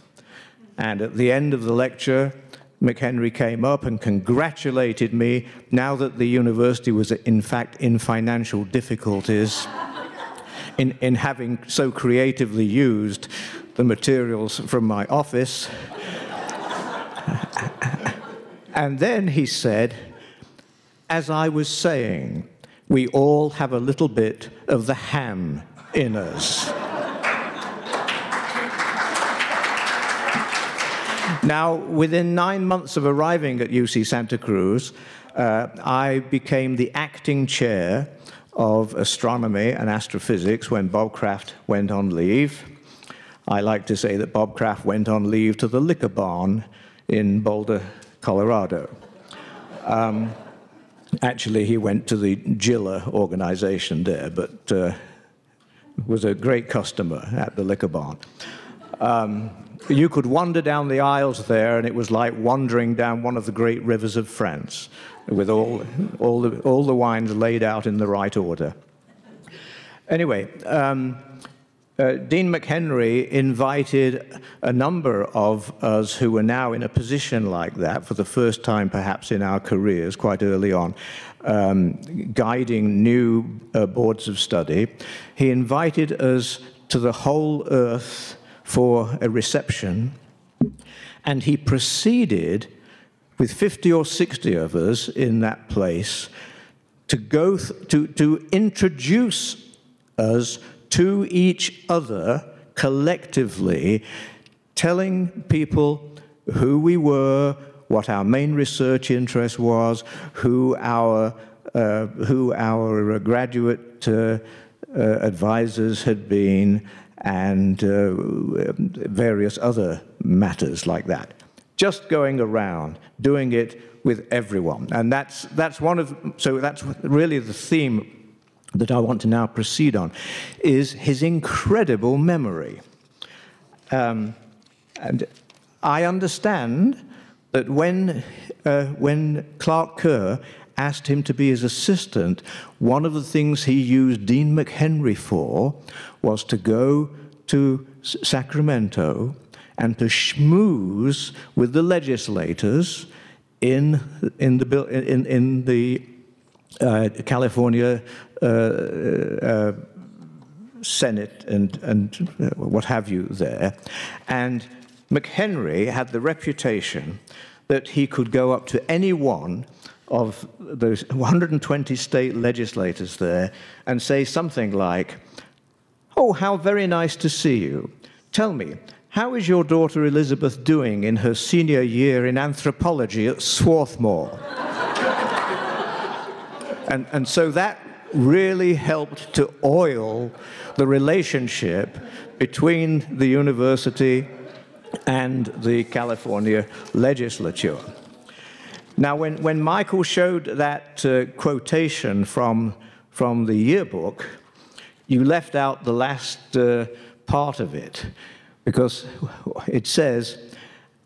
And at the end of the lecture, McHenry came up and congratulated me now that the university was in fact in financial difficulties in having so creatively used the materials from my office. And then he said, as I was saying, we all have a little bit of the ham in us. Now, within 9 months of arriving at UC Santa Cruz, I became the acting chair of astronomy and astrophysics when Bob Kraft went on leave. I like to say that Bob Kraft went on leave to the liquor barn in Boulder, Colorado. Actually, he went to the Gilla organization there, but was a great customer at the liquor barn. You could wander down the aisles there, and it was like wandering down one of the great rivers of France, with all the wines laid out in the right order. Anyway, Dean McHenry invited a number of us who were now in a position like that for the first time perhaps in our careers, quite early on, guiding new boards of study. He invited us to the whole Earth for a reception, and he proceeded with 50 or 60 of us in that place to go to introduce us to each other collectively, telling people who we were, what our main research interest was, who our graduate advisors had been, and various other matters like that. Just going around, doing it with everyone. And that's really the theme that I want to now proceed on, is his incredible memory. And I understand that when Clark Kerr asked him to be his assistant, one of the things he used Dean McHenry for was to go to Sacramento and to schmooze with the legislators in the California Senate and what have you there. And McHenry had the reputation that he could go up to any one of those 120 state legislators there and say something like, "Oh, how very nice to see you. Tell me, how is your daughter Elizabeth doing in her senior year in anthropology at Swarthmore?" And so that really helped to oil the relationship between the university and the California legislature. Now, when Michael showed that quotation from the yearbook, you left out the last part of it, because it says,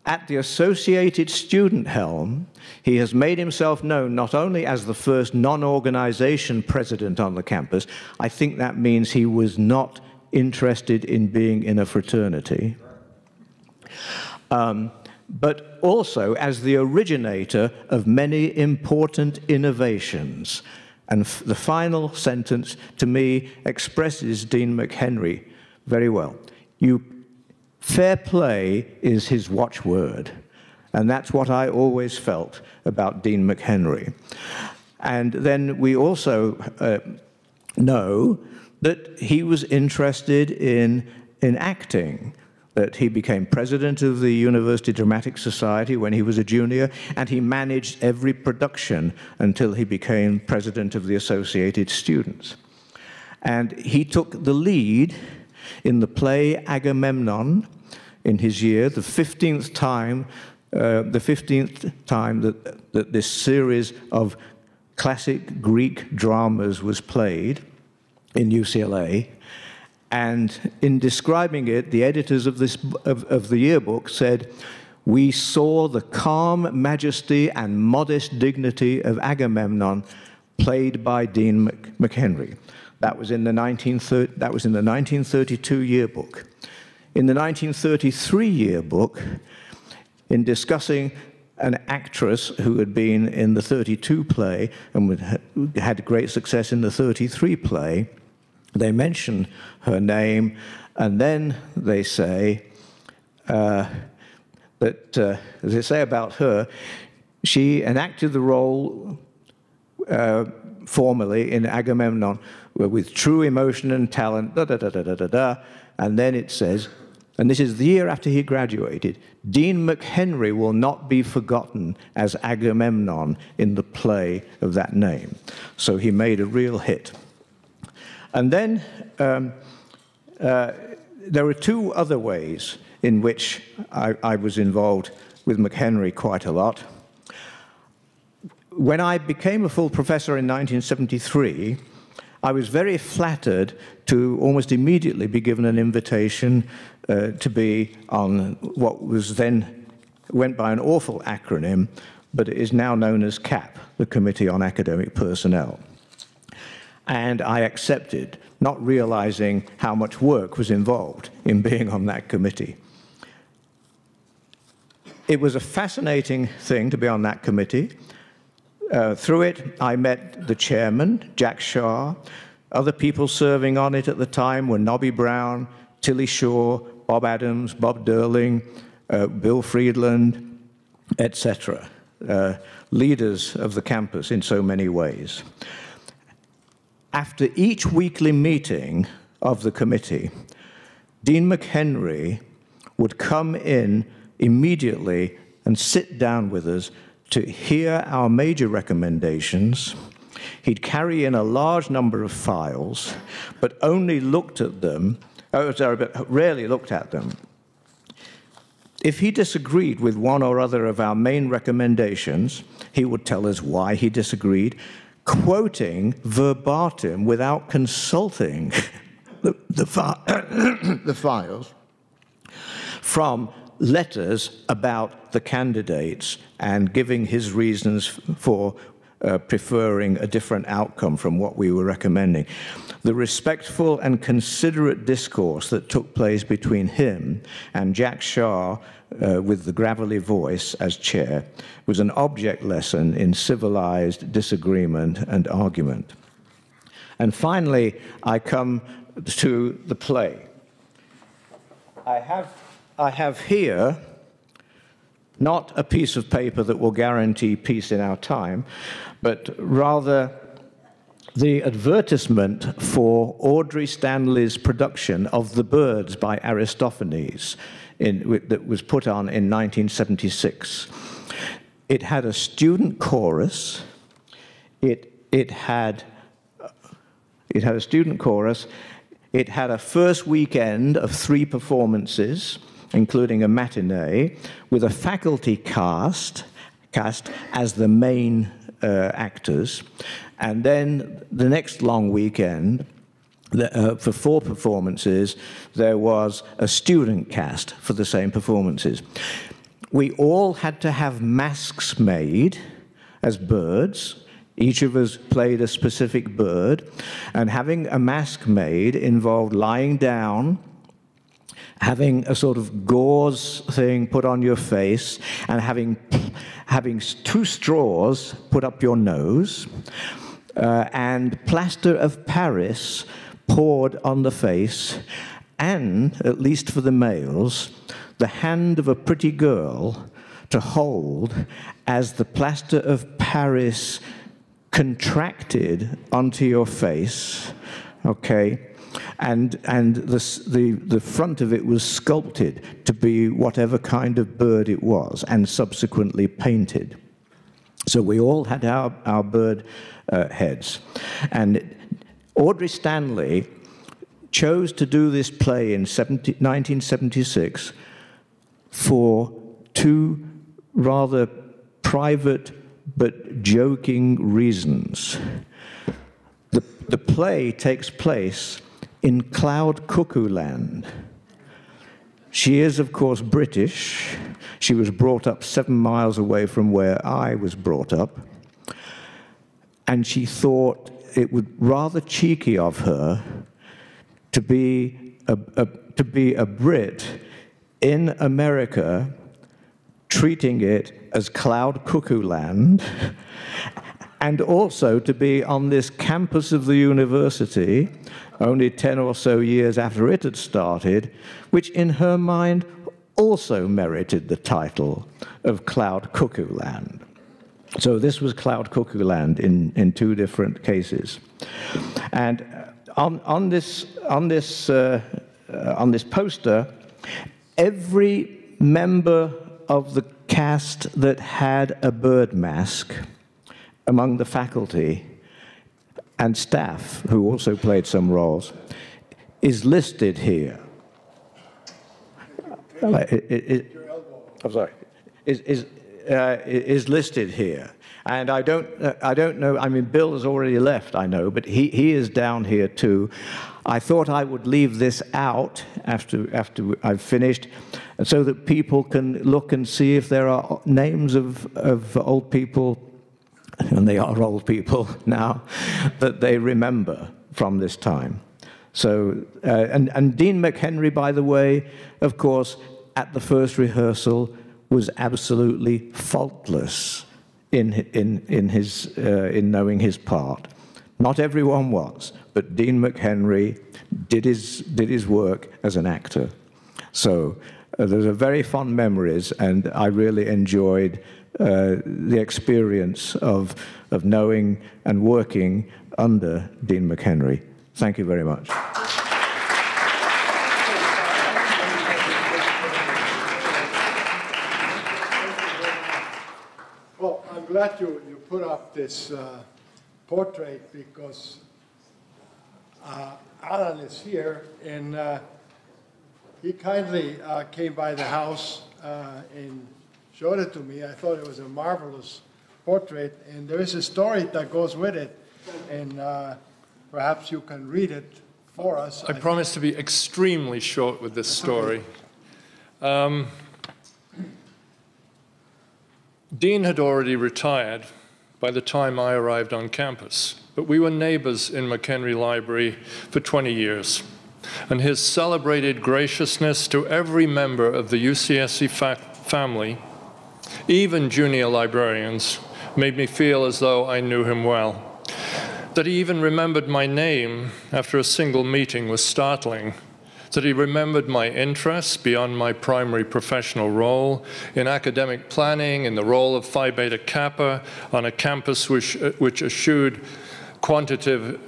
"At the associated student helm, he has made himself known not only as the first non-organization president on the campus." I think that means he was not interested in being in a fraternity. But also as the originator of many important innovations. And the final sentence, to me, expresses Dean McHenry very well. Fair play is his watchword. And that's what I always felt about Dean McHenry. And then we also know that he was interested in acting. that he became president of the University Dramatic Society when he was a junior, and he managed every production until he became president of the Associated Students. And he took the lead in the play Agamemnon in his year, the 15th time that this series of classic Greek dramas was played in UCLA. And in describing it, the editors of the yearbook said, "We saw the calm majesty and modest dignity of Agamemnon played by Dean McHenry." That was in the 1932 yearbook. In the 1933 yearbook, in discussing an actress who had been in the 32 play and had great success in the 33 play, they mention her name, and then they say as they say about her, she enacted the role formally in Agamemnon with true emotion and talent, and then it says, and this is the year after he graduated, Dean McHenry will not be forgotten as Agamemnon in the play of that name. So he made a real hit. And then there are two other ways in which I was involved with McHenry quite a lot. When I became a full professor in 1973, I was very flattered to almost immediately be given an invitation to be on what was then went by an awful acronym, but it is now known as CAP, the Committee on Academic Personnel. And I accepted, not realizing how much work was involved in being on that committee. It was a fascinating thing to be on that committee. Through it, I met the chairman, Jack Shaw. Other people serving on it at the time were Nobby Brown, Tilly Shaw, Bob Adams, Bob Durling, Bill Friedland, etc. Leaders of the campus in so many ways. After each weekly meeting of the committee, Dean McHenry would come in immediately and sit down with us to hear our major recommendations. He'd carry in a large number of files, but only looked at them, but rarely looked at them. If he disagreed with one or other of our main recommendations, he would tell us why he disagreed, quoting verbatim without consulting the files from letters about the candidates and giving his reasons for preferring a different outcome from what we were recommending. The respectful and considerate discourse that took place between him and Jack Shaw, with the gravelly voice as chair, was an object lesson in civilized disagreement and argument. And finally, I come to the play. I have here not a piece of paper that will guarantee peace in our time, but rather the advertisement for Audrey Stanley's production of The Birds by Aristophanes that was put on in 1976. It had a student chorus. It had a student chorus. It had a first weekend of 3 performances, including a matinee, with a faculty cast as the main actors. And then the next long weekend, for 4 performances, there was a student cast for the same performances. We all had to have masks made as birds. Each of us played a specific bird, and having a mask made involved lying down, having a sort of gauze thing put on your face, and having 2 straws put up your nose, and plaster of Paris poured on the face, and, at least for the males, the hand of a pretty girl to hold as the plaster of Paris contracted onto your face, okay? and the front of it was sculpted to be whatever kind of bird it was, and subsequently painted. So we all had our bird heads. And Audrey Stanley chose to do this play in 1976 for two rather private but joking reasons. The play takes place in Cloud Cuckoo Land. She is, of course, British. She was brought up 7 miles away from where I was brought up. And she thought it would rather cheeky of her to be a Brit in America, treating it as Cloud Cuckoo Land, and also to be on this campus of the university, only 10 or so years after it had started, which in her mind also merited the title of Cloud Cuckoo Land. So this was Cloud Cuckoo Land in two different cases. And on this poster, every member of the cast that had a bird mask among the faculty and staff, who also played some roles, is listed here. I'm sorry. Is listed here. And I don't know, I mean, Bill has already left, I know, but he is down here too. I thought I would leave this out after I've finished, so that people can look and see if there are names of old people, and they are old people now, that they remember from this time. So, and Dean McHenry, by the way, of course, at the first rehearsal, was absolutely faultless in knowing his part. Not everyone was, but Dean McHenry did his work as an actor. So there's a very fond memories, and I really enjoyed the experience of knowing and working under Dean McHenry. Thank you very much. Well, I'm glad you put up this portrait, because Alan is here, and he kindly came by the house and showed it to me. I thought it was a marvelous portrait, and there is a story that goes with it, and perhaps you can read it for us. I promise to be extremely short with this story. Dean had already retired by the time I arrived on campus, but we were neighbors in McHenry Library for 20 years. And his celebrated graciousness to every member of the UCSC family, even junior librarians, made me feel as though I knew him well. That he even remembered my name after a single meeting was startling. That he remembered my interests beyond my primary professional role in academic planning, in the role of Phi Beta Kappa on a campus which eschewed quantitative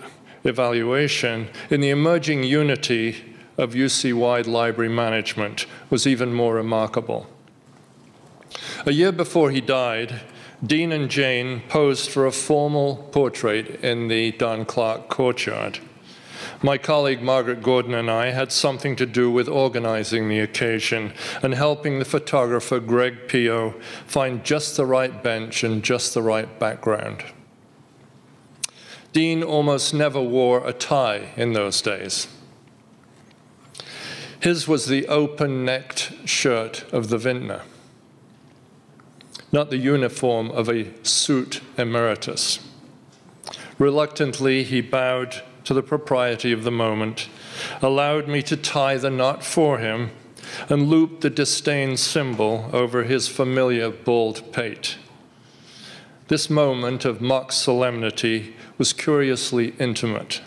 evaluation, in the emerging unity of UC-wide library management, was even more remarkable. A year before he died, Dean and Jane posed for a formal portrait in the Don Clark courtyard. My colleague Margaret Gordon and I had something to do with organizing the occasion and helping the photographer Greg Pio find just the right bench and just the right background. Dean almost never wore a tie in those days. His was the open-necked shirt of the vintner, not the uniform of a suit emeritus. Reluctantly, he bowed to the propriety of the moment, allowed me to tie the knot for him, and looped the disdain symbol over his familiar bald pate. This moment of mock solemnity was curiously intimate.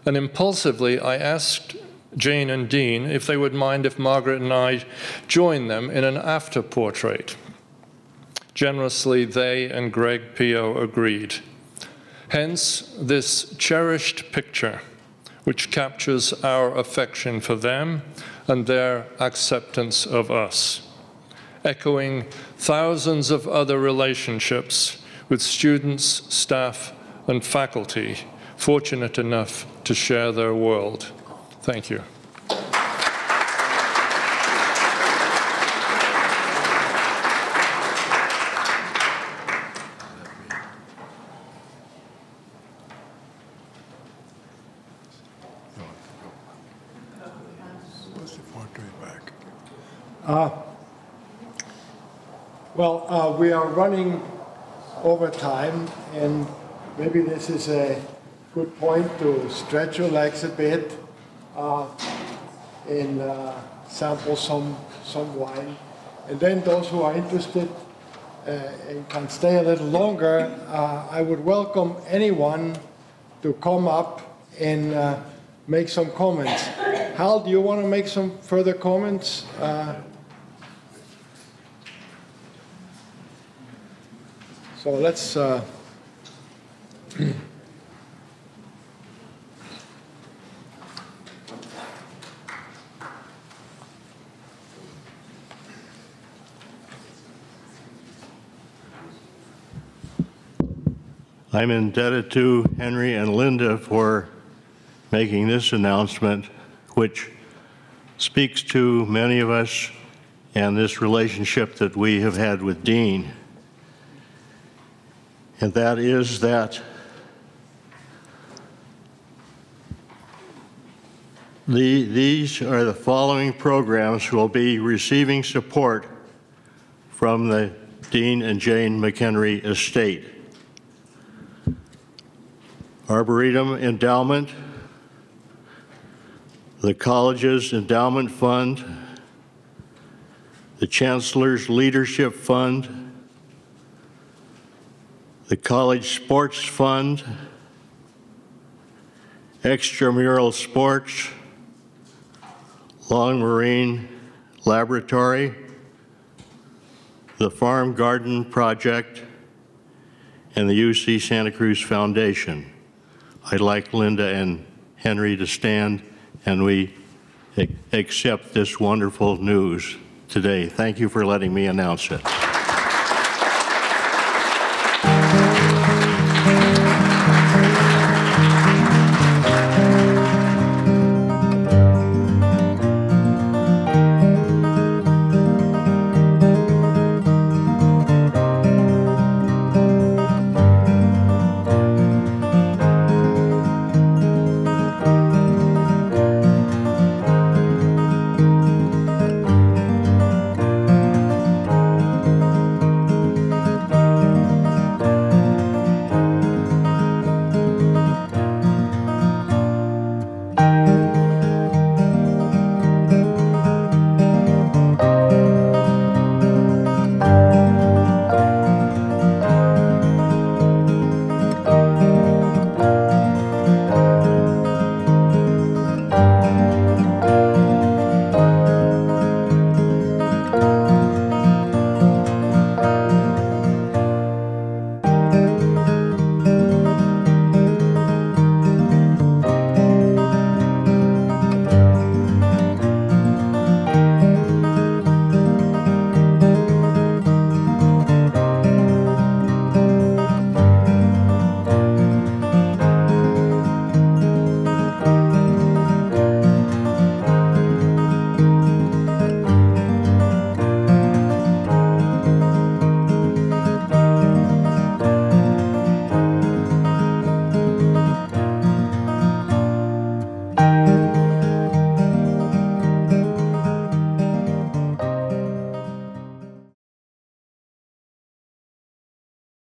And impulsively, I asked Jane and Dean if they would mind if Margaret and I joined them in an after-portrait. Generously, they and Greg Pio agreed. Hence, this cherished picture, which captures our affection for them and their acceptance of us, echoing thousands of other relationships with students, staff, and faculty fortunate enough to share their world. Thank you. We are running over time, and maybe this is a good point to stretch your legs a bit and sample some wine. And then those who are interested and can stay a little longer, I would welcome anyone to come up and make some comments. Hal, do you want to make some further comments? So let's I'm indebted to Henry and Linda for making this announcement, which speaks to many of us and this relationship that we have had with Dean. And that is that these are the following programs who will be receiving support from the Dean and Jane McHenry estate. Arboretum Endowment, the college's endowment fund, the Chancellor's Leadership Fund, the College Sports Fund, Extramural Sports, Long Marine Laboratory, the Farm Garden Project, and the UC Santa Cruz Foundation. I'd like Linda and Henry to stand and we accept this wonderful news today. Thank you for letting me announce it.